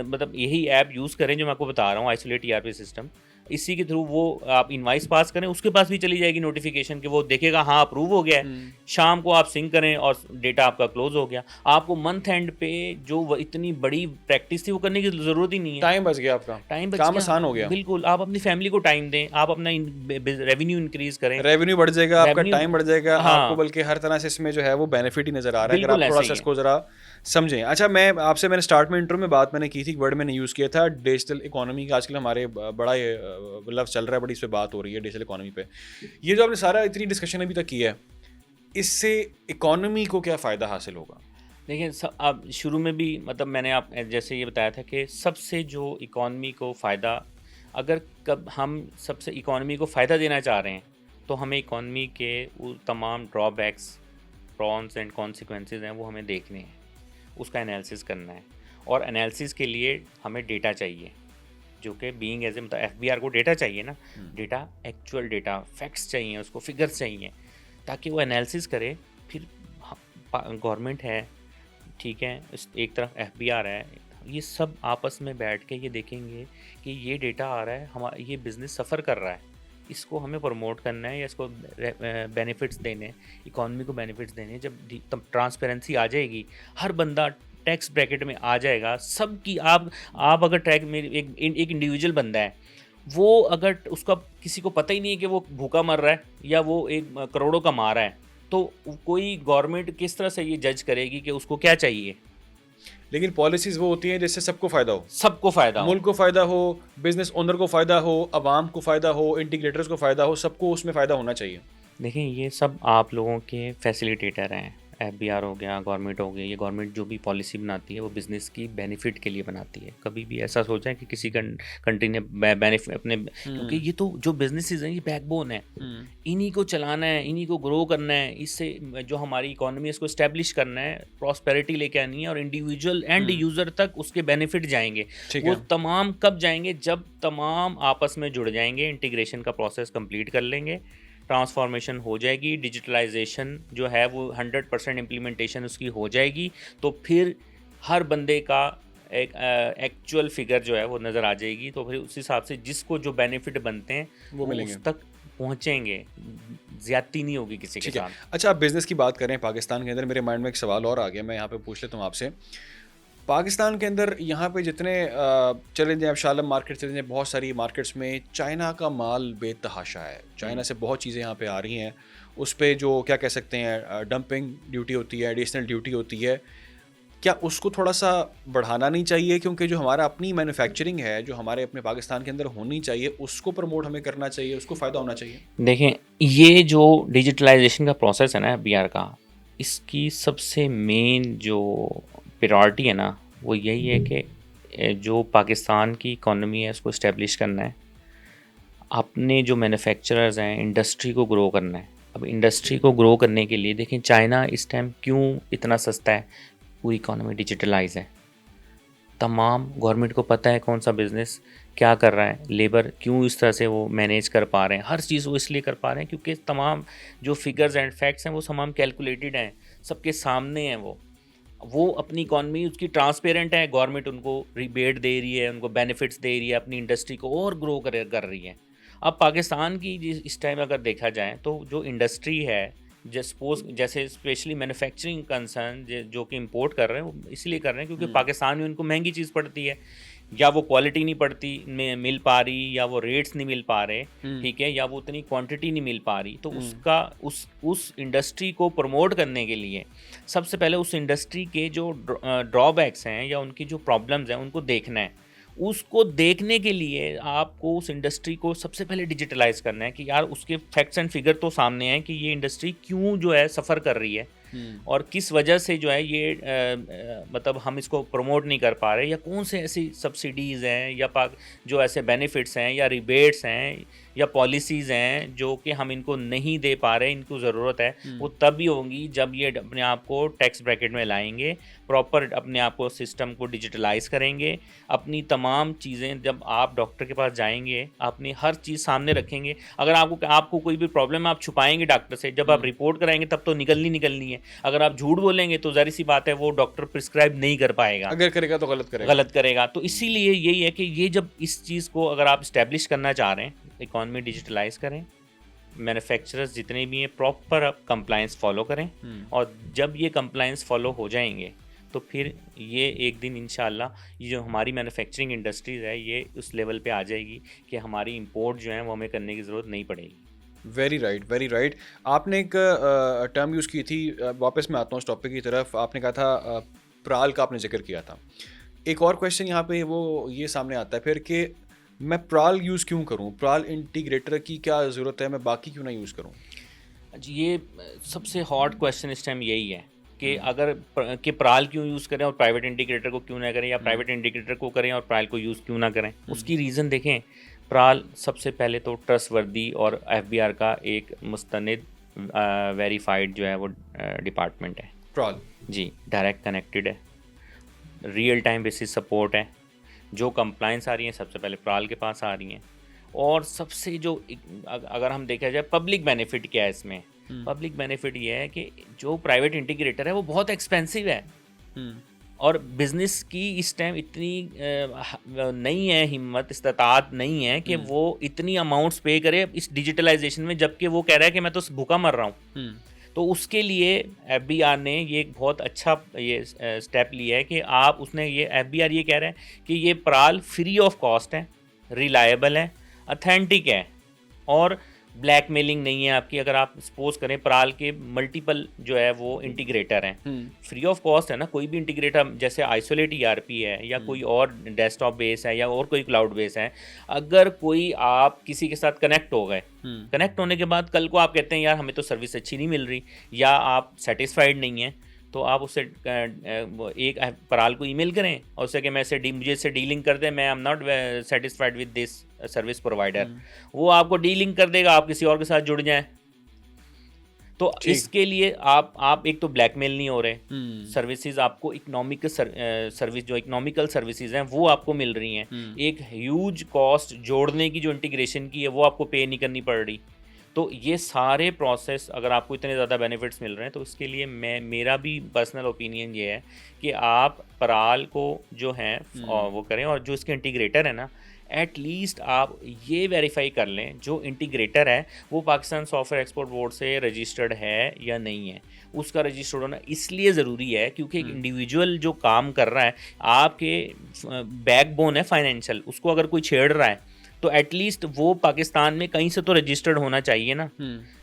मतलब यही ऐप यूज़ करें जो मैं आपको बता रहा हूँ, आइसोलेट ERP सिस्टम। इसी के थ्रू वो आप इनवाइस पास करें, उसके पास भी चली जाएगी नोटिफिकेशन कि वो देखेगा हाँ अप्रूव हो गया है। शाम को आप सिंक करें और डेटा आपका क्लोज हो गया। आपको मंथ एंड पे जो इतनी बड़ी प्रैक्टिस थी वो करने की जरूरत ही नहीं है, टाइम बच गया, आपका टाइम बच गया, काम आसान हो गया। बिल्कुल, आप अपनी फैमिली को टाइम दें, आप अपना रेवेन्यू इंक्रीज करें, रेवेन्यू बढ़ जाएगा, आपका टाइम बढ़ जाएगा, आपको बल्कि हर तरह से इसमें जो है वो बेनिफिट ही नजर आ रहा है, अगर आप प्रोसेस को जरा समझें। अच्छा, मैंने स्टार्ट में इंट्रो में बात मैंने की थी, वर्ड मैंने यूज़ किया था डिजिटल इकोनॉमी का। आजकल हमारे बड़ा ये लफ्ज़ चल रहा है, बड़ी इस पे बात हो रही है डिजिटल इकोनॉमी पे। ये जो आपने सारा इतनी डिस्कशन अभी तक किया है, इससे इकोनॉमी को क्या फ़ायदा हासिल होगा? देखिए, अब शुरू में भी मतलब मैंने आप जैसे ये बताया था कि सबसे जो इकोनॉमी को फ़ायदा, अगर हम सबसे इकोनॉमी को फ़ायदा देना चाह रहे हैं तो हमें इकॉनमी के वो तमाम ड्रॉबैक्स, प्रॉन्स एंड कॉन्सिक्वेंसेज हैं वो हमें देखने हैं, उसका एनालिसिस करना है। और एनालिसिस के लिए हमें डेटा चाहिए, जो कि बीइंग एज ए मतलब एफबीआर को डेटा चाहिए ना, डेटा, एक्चुअल डेटा, फैक्ट्स चाहिए, उसको फिगर्स चाहिए, ताकि वो एनालिसिस करे। फिर गवर्नमेंट है, ठीक है, एक तरफ एफबीआर है, ये सब आपस में बैठ के ये देखेंगे कि ये डेटा आ रहा है, हमारा ये बिज़नेस सफ़र कर रहा है, इसको हमें प्रमोट करना है या इसको बेनिफिट्स देने हैं, इकॉनमी को बेनिफिट्स देने हैं। जब ट्रांसपेरेंसी आ जाएगी, हर बंदा टैक्स ब्रैकेट में आ जाएगा, सबकी आप अगर ट्रैक में एक इंडिविजुअल बंदा है, वो अगर उसका किसी को पता ही नहीं है कि वो भूखा मर रहा है या वो एक करोड़ों कमा रहा है, तो कोई गवर्नमेंट किस तरह से ये जज करेगी कि उसको क्या चाहिए? लेकिन पॉलिसीज वो होती हैं जिससे सबको फायदा हो, सबको फ़ायदा हो। मुल्क को फायदा हो, बिजनेस ओनर को फायदा हो, अवाम को फायदा हो, इंटीग्रेटर्स को फायदा हो, सबको उसमें फायदा होना चाहिए। देखिए, ये सब आप लोगों के फैसिलिटेटर हैं। एफबीआर हो गया, गवर्नमेंट हो गई, ये गवर्नमेंट जो भी पॉलिसी बनाती है वो बिज़नेस की बेनिफिट के लिए बनाती है। कभी भी ऐसा सोचा है कि किसी कंट्री ने बेनिफिट अपने, क्योंकि ये तो जो बिजनेसेस हैं ये बैकबोन है, इन्हीं को चलाना है, इन्हीं को ग्रो करना है, इससे जो हमारी इकोनॉमी है इसको इस्टेब्लिश करना है, प्रॉस्पेरिटी लेके आनी है और इंडिविजुअल एंड यूज़र तक उसके बेनिफिट जाएंगे। वो तमाम कब जाएंगे? जब तमाम आपस में जुड़ जाएंगे, इंटीग्रेशन का प्रोसेस कंप्लीट कर लेंगे, ट्रांसफॉर्मेशन हो जाएगी, डिजिटलाइजेशन जो है वो 100% इम्प्लीमेंटेशन उसकी हो जाएगी, तो फिर हर बंदे का एक एक्चुअल फिगर जो है वो नज़र आ जाएगी। तो फिर उस हिसाब से जिसको जो बेनिफिट बनते हैं वो उस तक पहुँचेंगे, ज़्यादती नहीं होगी किसी के साथ। अच्छा, आप बिज़नेस की बात करें पाकिस्तान के अंदर, मेरे माइंड में एक सवाल और आ गया, मैं यहाँ पे पूछ लेता हूँ आपसे। पाकिस्तान के अंदर यहाँ पे जितने चले जाएँ, अब शालम मार्केट चले जाएँ, बहुत सारी मार्केट्स में चाइना का माल बेतहाशा है। चाइना से बहुत चीज़ें यहाँ पे आ रही हैं, उस पे जो क्या कह सकते हैं डंपिंग ड्यूटी होती है, एडिशनल ड्यूटी होती है। क्या उसको थोड़ा सा बढ़ाना नहीं चाहिए? क्योंकि जो हमारा अपनी मैन्युफैक्चरिंग है, जो हमारे अपने पाकिस्तान के अंदर होनी चाहिए, उसको प्रमोट हमें करना चाहिए, उसको फ़ायदा होना चाहिए। देखें, ये जो डिजिटलाइजेशन का प्रोसेस है ना एफबीआर का, इसकी सबसे मेन जो प्रायोरिटी है ना वो यही है कि जो पाकिस्तान की इकॉनमी है उसको इस्टेब्लिश करना है, अपने जो मैन्युफैक्चरर्स हैं इंडस्ट्री को ग्रो करना है। अब इंडस्ट्री को ग्रो करने के लिए देखें चाइना इस टाइम क्यों इतना सस्ता है, पूरी इकॉनमी डिजिटलाइज है, तमाम गवर्नमेंट को पता है कौन सा बिज़नेस क्या कर रहा है, लेबर क्यों इस तरह से वो मैनेज कर पा रहे हैं, हर चीज़ वो इसलिए कर पा रहे हैं क्योंकि तमाम जो फिगर्स एंड फैक्ट्स हैं वो तमाम कैलकुलेटेड हैं, सबके सामने हैं। वो अपनी इकॉनमी उसकी ट्रांसपेरेंट है, गवर्नमेंट उनको रिबेट दे रही है, उनको बेनिफिट्स दे रही है, अपनी इंडस्ट्री को और ग्रो कर रही है। अब पाकिस्तान की इस टाइम अगर देखा जाए तो जो इंडस्ट्री है, सपोज जैसे स्पेशली मैन्युफैक्चरिंग कंसर्न जो कि इंपोर्ट कर रहे हैं वो इसलिए कर रहे हैं क्योंकि पाकिस्तान में उनको महंगी चीज़ पड़ती है, या वो क्वालिटी नहीं पड़ती मिल पा रही, या वो रेट्स नहीं मिल पा रहे, ठीक है, या वो उतनी क्वांटिटी नहीं मिल पा रही। तो उसका उस इंडस्ट्री को प्रमोट करने के लिए सबसे पहले उस इंडस्ट्री के जो ड्रॉबैक्स हैं या उनकी जो प्रॉब्लम्स हैं उनको देखना है। उसको देखने के लिए आपको उस इंडस्ट्री को सबसे पहले डिजिटलाइज करना है कि यार उसके फैक्ट्स एंड फिगर तो सामने हैं कि ये इंडस्ट्री क्यों जो है सफ़र कर रही है और किस वजह से जो है ये मतलब हम इसको प्रमोट नहीं कर पा रहे, या कौन से ऐसी सब्सिडीज़ हैं या जो ऐसे बेनिफिट्स हैं या रिबेट्स हैं या पॉलिसीज़ हैं जो कि हम इनको नहीं दे पा रहे, इनको ज़रूरत है। वो तभी होंगी जब ये अपने आप को टैक्स ब्रैकेट में लाएंगे, प्रॉपर अपने आप को सिस्टम को डिजिटलाइज करेंगे, अपनी तमाम चीज़ें जब आप डॉक्टर के पास जाएंगे अपनी हर चीज़ सामने रखेंगे। अगर आपको कोई भी प्रॉब्लम आप छुपाएंगे डॉक्टर से, जब आप रिपोर्ट कराएंगे तब तो निकलनी है। अगर आप झूठ बोलेंगे तो ज़ाहिर सी बात है वो डॉक्टर प्रिस्क्राइब नहीं कर पाएगा, अगर करेगा तो गलत करेगा। तो इसीलिए यही है कि ये जब इस चीज़ को अगर आप इस्टेब्लिश करना चाह रहे हैं, इकॉनमी डिजिटलाइज करें, मैन्युफैक्चरर्स जितने भी हैं प्रॉपर कंप्लायंस फॉलो करें, और जब ये कंप्लायंस फॉलो हो जाएंगे तो फिर ये एक दिन इंशाल्लाह ये जो हमारी मैन्युफैक्चरिंग इंडस्ट्रीज़ है ये उस लेवल पे आ जाएगी कि हमारी इंपोर्ट जो है वो हमें करने की ज़रूरत नहीं पड़ेगी। Very right. आपने एक टर्म यूज़ की थी, वापस मैं आता हूँ उस टॉपिक की तरफ। आपने कहा था प्राल का आपने जिक्र किया था। एक और क्वेश्चन यहाँ पे वो ये सामने आता है फिर कि मैं प्राल यूज़ क्यों करूँ, प्राल इंटीग्रेटर की क्या ज़रूरत है, मैं बाकी क्यों ना यूज़ करूँ? जी, ये सबसे हॉट क्वेश्चन इस टाइम यही है कि अगर कि प्राल क्यों यूज़ करें और प्राइवेट इंटीग्रेटर को क्यों ना करें, या प्राइवेट इंटीग्रेटर को करें और प्राल को यूज़ क्यों ना करें। उसकी रीज़न देखें, प्राल सबसे पहले तो ट्रस्टवर्दी और एफबीआर का एक मुस्तनिद वेरीफाइड जो है वो डिपार्टमेंट है। प्राल जी, डायरेक्ट कनेक्टेड है, रियल टाइम बेसिस सपोर्ट है। जो कंप्लाइंस आ रही हैं सबसे पहले प्राल के पास आ रही हैं। और सबसे जो अगर हम देखा जाए पब्लिक बेनिफिट क्या है इसमें, पब्लिक बेनिफिट ये है कि जो प्राइवेट इंटीग्रेटर है वो बहुत एक्सपेंसिव है और बिजनेस की इस टाइम इतनी नहीं है हिम्मत, इस्तात नहीं है कि वो इतनी अमाउंट्स पे करे इस डिजिटलाइजेशन में, जबकि वो कह रहा है कि मैं तो भूखा मर रहा हूँ। तो उसके लिए एफबीआर ने ये एक बहुत अच्छा ये स्टेप लिया है कि आप उसने ये एफबीआर ये कह रहा है कि ये प्राल फ्री ऑफ कॉस्ट है, रिलायबल है, ऑथेंटिक है और ब्लैकमेलिंग नहीं है आपकी। अगर आप सपोज करें प्राल के मल्टीपल जो है वो इंटीग्रेटर हैं, फ्री ऑफ कॉस्ट है ना, कोई भी इंटीग्रेटर जैसे आइसोलेट ईआरपी है या कोई और डेस्कटॉप बेस है या और कोई क्लाउड बेस है, अगर कोई आप किसी के साथ कनेक्ट हो गए, कनेक्ट होने के बाद कल को आप कहते हैं यार हमें तो सर्विस अच्छी नहीं मिल रही या आप सेटिस्फाइड नहीं हैं, तो आप उससे एक प्राल को ईमेल करें और उससे कि मुझे इससे डीलिंग कर दें, मैं am not satisfied with this service provider. वो आपको डीलिंग कर देगा, आप किसी और के साथ जुड़ जाएं। तो इसके लिए आप एक तो ब्लैकमेल नहीं हो रहे, सर्विसेज आपको इकोनॉमिक सर्विस जो इकोनॉमिकल सर्विसेज हैं वो आपको मिल रही हैं, एक ह्यूज कॉस्ट जोड़ने की जो इंटीग्रेशन की है वो आपको पे नहीं करनी पड़ रही। तो ये सारे प्रोसेस अगर आपको इतने ज़्यादा बेनिफिट्स मिल रहे हैं तो इसके लिए मेरा भी पर्सनल ओपिनियन ये है कि आप प्राल को जो है वो करें, और जो इसके इंटीग्रेटर है ना एटलीस्ट आप ये वेरीफाई कर लें जो इंटीग्रेटर है वो पाकिस्तान सॉफ्टवेयर एक्सपोर्ट बोर्ड से रजिस्टर्ड है या नहीं है। उसका रजिस्टर्ड होना इसलिए ज़रूरी है क्योंकि एक इंडिविजुअल जो काम कर रहा है आपके बैकबोन है फाइनेंशियल, उसको अगर कोई छेड़ रहा है तो एटलीस्ट वो पाकिस्तान में कहीं से तो रजिस्टर्ड होना चाहिए ना।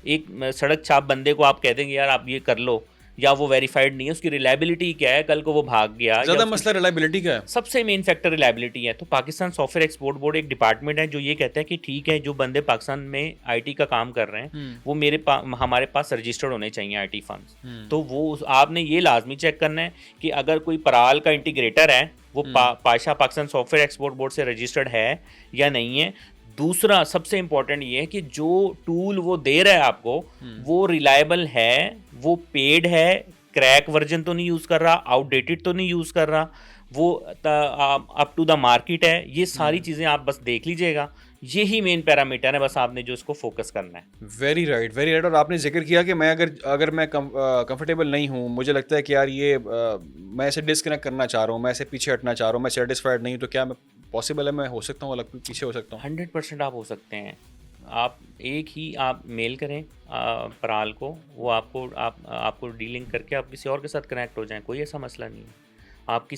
एक सड़क छाप बंदे को आप कह देंगे यार आप ये कर लो, या वो वेरीफाइड नहीं है, उसकी रिलायबिलिटी क्या है, कल को वो भाग गया, ज़्यादा मसला रिलायबिलिटी का है, सबसे मेन फैक्टर रिलायबिलिटी है। तो पाकिस्तान सॉफ्टवेयर एक्सपोर्ट बोर्ड एक डिपार्टमेंट है जो ये कहता है कि ठीक है जो बंदे पाकिस्तान में आईटी का काम कर रहे हैं वो हमारे पास रजिस्टर्ड होने चाहिए आईटी फर्म्स। तो वो आपने ये लाजमी चेक करना है कि अगर कोई प्राल का इंटीग्रेटर है वो पाकिस्तान सॉफ्टवेयर एक्सपोर्ट बोर्ड से रजिस्टर्ड है या नहीं है। दूसरा सबसे इंपॉर्टेंट ये है कि जो टूल वो दे रहा है आपको वो रिलायबल है, वो पेड है, क्रैक वर्जन तो नहीं यूज़ कर रहा, आउटडेटेड तो नहीं यूज़ कर रहा, वो अप टू द मार्केट है। ये सारी चीज़ें आप बस देख लीजिएगा, यही मेन पैरामीटर है, बस आपने जो इसको फोकस करना है। Very right, very right. और आपने जिक्र किया कि मैं अगर मैं कंफर्टेबल नहीं हूँ, मुझे लगता है कि यार ये मैं इसे डिस्कनेक्ट करना चाह रहा हूँ, मैं इसे पीछे हटना चाह रहा हूँ, मैं सेटिस्फाइड नहीं हूँ, तो क्या मैं पॉसिबल है मैं हो सकता हूँ अलग पीछे हो सकता हूँ? 100% आप हो सकते हैं। आप एक ही आप मेल करें प्राल को, वो आपको डीलिंग करके आप किसी और के साथ कनेक्ट हो जाएं, कोई ऐसा मसला नहीं है। आप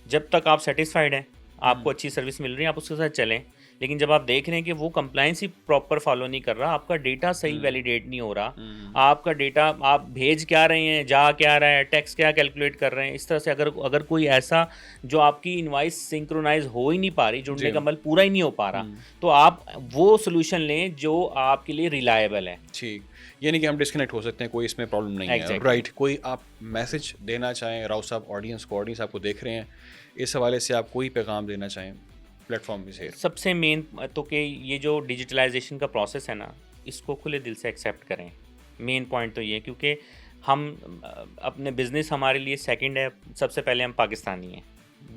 जब तक आप सेटिस्फाइड हैं, आपको अच्छी सर्विस मिल रही है, आप उसके साथ चलें। लेकिन जब आप देख रहे हैं कि वो कंप्लायंस ही प्रॉपर फॉलो नहीं कर रहा, आपका डेटा सही वैलिडेट नहीं हो रहा, आपका डेटा आप भेज क्या रहे हैं, जा क्या रहा है, टैक्स क्या कैलकुलेट कर रहे हैं, इस तरह से अगर कोई ऐसा जो आपकी इनवाइस सिंक्रोनाइज हो ही नहीं पा रही, जुड़ने का अमल पूरा ही नहीं हो पा रहा, तो आप वो सोल्यूशन लें जो आपके लिए रिलायबल है। ठीक, यानी कि हम डिस्कनेक्ट हो सकते हैं, कोई इसमें प्रॉब्लम नहीं है। राइट, कोई आप मैसेज देना चाहें राव साहब ऑडियंस आपको देख रहे हैं, इस हवाले से आप कोई पैगाम देना चाहें प्लेटफॉर्म में से? सबसे मेन तो कि ये जो डिजिटलाइजेशन का प्रोसेस है ना, इसको खुले दिल से एक्सेप्ट करें। मेन पॉइंट तो ये, क्योंकि हम अपने बिज़नेस हमारे लिए सेकंड है, सबसे पहले हम पाकिस्तानी हैं।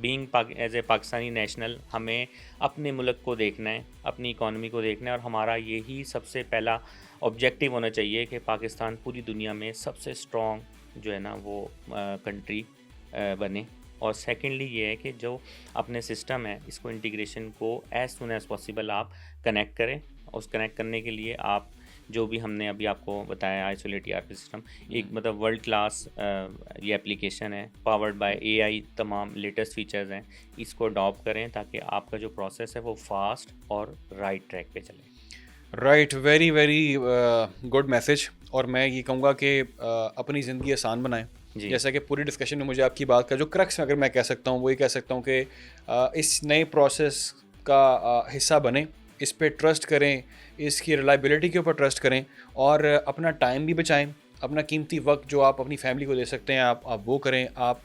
Being as a Pakistani national हमें अपने मुल्क को देखना है, अपनी इकॉनमी को देखना है, और हमारा यही सबसे पहला ऑब्जेक्टिव होना चाहिए कि पाकिस्तान पूरी दुनिया में सबसे स्ट्रॉन्ग जो है ना वो कंट्री बने। और सेकेंडली ये है कि जो अपने सिस्टम है इसको इंटीग्रेशन को एज सुन एज़ पॉसिबल आप कनेक्ट करें। उस कनेक्ट करने के लिए आप जो भी हमने अभी आपको बताया आइसोलेट ईआरपी सिस्टम एक मतलब वर्ल्ड क्लास ये एप्लीकेशन है, पावर्ड बाय एआई, तमाम लेटेस्ट फीचर्स हैं, इसको अडॉप्ट करें ताकि आपका जो प्रोसेस है वो फास्ट और राइट ट्रैक पे चले। Right, very very good message. और मैं ये कहूँगा कि अपनी ज़िंदगी आसान बनाएं। जैसा कि पूरी डिस्कशन में मुझे आपकी बात का जो क्रक्स अगर मैं कह सकता हूँ वो ये कह सकता हूँ कि इस नए प्रोसेस का हिस्सा बने, इस पे ट्रस्ट करें, इसकी रिलायबिलिटी के ऊपर ट्रस्ट करें, और अपना टाइम भी बचाएं, अपना कीमती वक्त जो आप अपनी फैमिली को दे सकते हैं आप वो करें। आप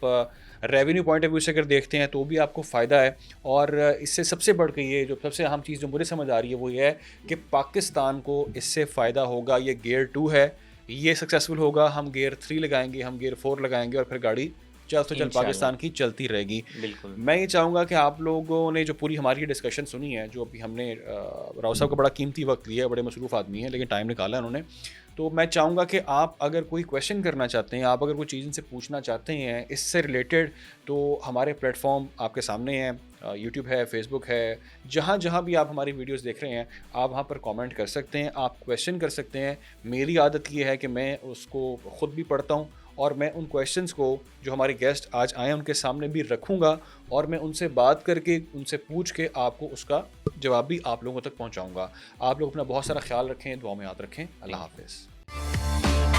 रेवेन्यू पॉइंट ऑफ व्यू से अगर देखते हैं तो भी आपको फ़ायदा है। और इससे सबसे बढ़ के ये जो सबसे अहम चीज़ जो मुझे समझ आ रही है वो ये है कि पाकिस्तान को इससे फ़ायदा होगा। ये गियर 2 है, ये सक्सेसफुल होगा, हम गियर 3 लगाएंगे, हम गियर 4 लगाएंगे और फिर गाड़ी चल तो चल इंशाल्लाह। पाकिस्तान की चलती रहेगी। बिल्कुल। मैं ये चाहूँगा कि आप लोगों ने जो पूरी हमारी डिस्कशन सुनी है, जो अभी हमने राव साहब का बड़ा कीमती वक्त लिया है, बड़े मसरूफ़ आदमी हैं लेकिन टाइम निकाला है उन्होंने। तो मैं चाहूँगा कि आप अगर कोई क्वेश्चन करना चाहते हैं, आप अगर कोई चीज़ इनसे पूछना चाहते हैं इससे रिलेटेड, तो हमारे प्लेटफॉर्म आपके सामने हैं। यूट्यूब है, फेसबुक है, जहाँ जहाँ भी आप हमारी वीडियोस देख रहे हैं आप वहाँ पर कमेंट कर सकते हैं, आप क्वेश्चन कर सकते हैं। मेरी आदत ये है कि मैं उसको ख़ुद भी पढ़ता हूँ और मैं उन क्वेश्चंस को जो हमारे गेस्ट आज आए हैं उनके सामने भी रखूँगा और मैं उनसे बात करके, उनसे पूछ के आपको उसका जवाब भी आप लोगों तक पहुँचाऊँगा। आप लोग अपना बहुत सारा ख्याल रखें, दुआ में याद रखें। अल्लाह थैंक यू। हाफ़िज़।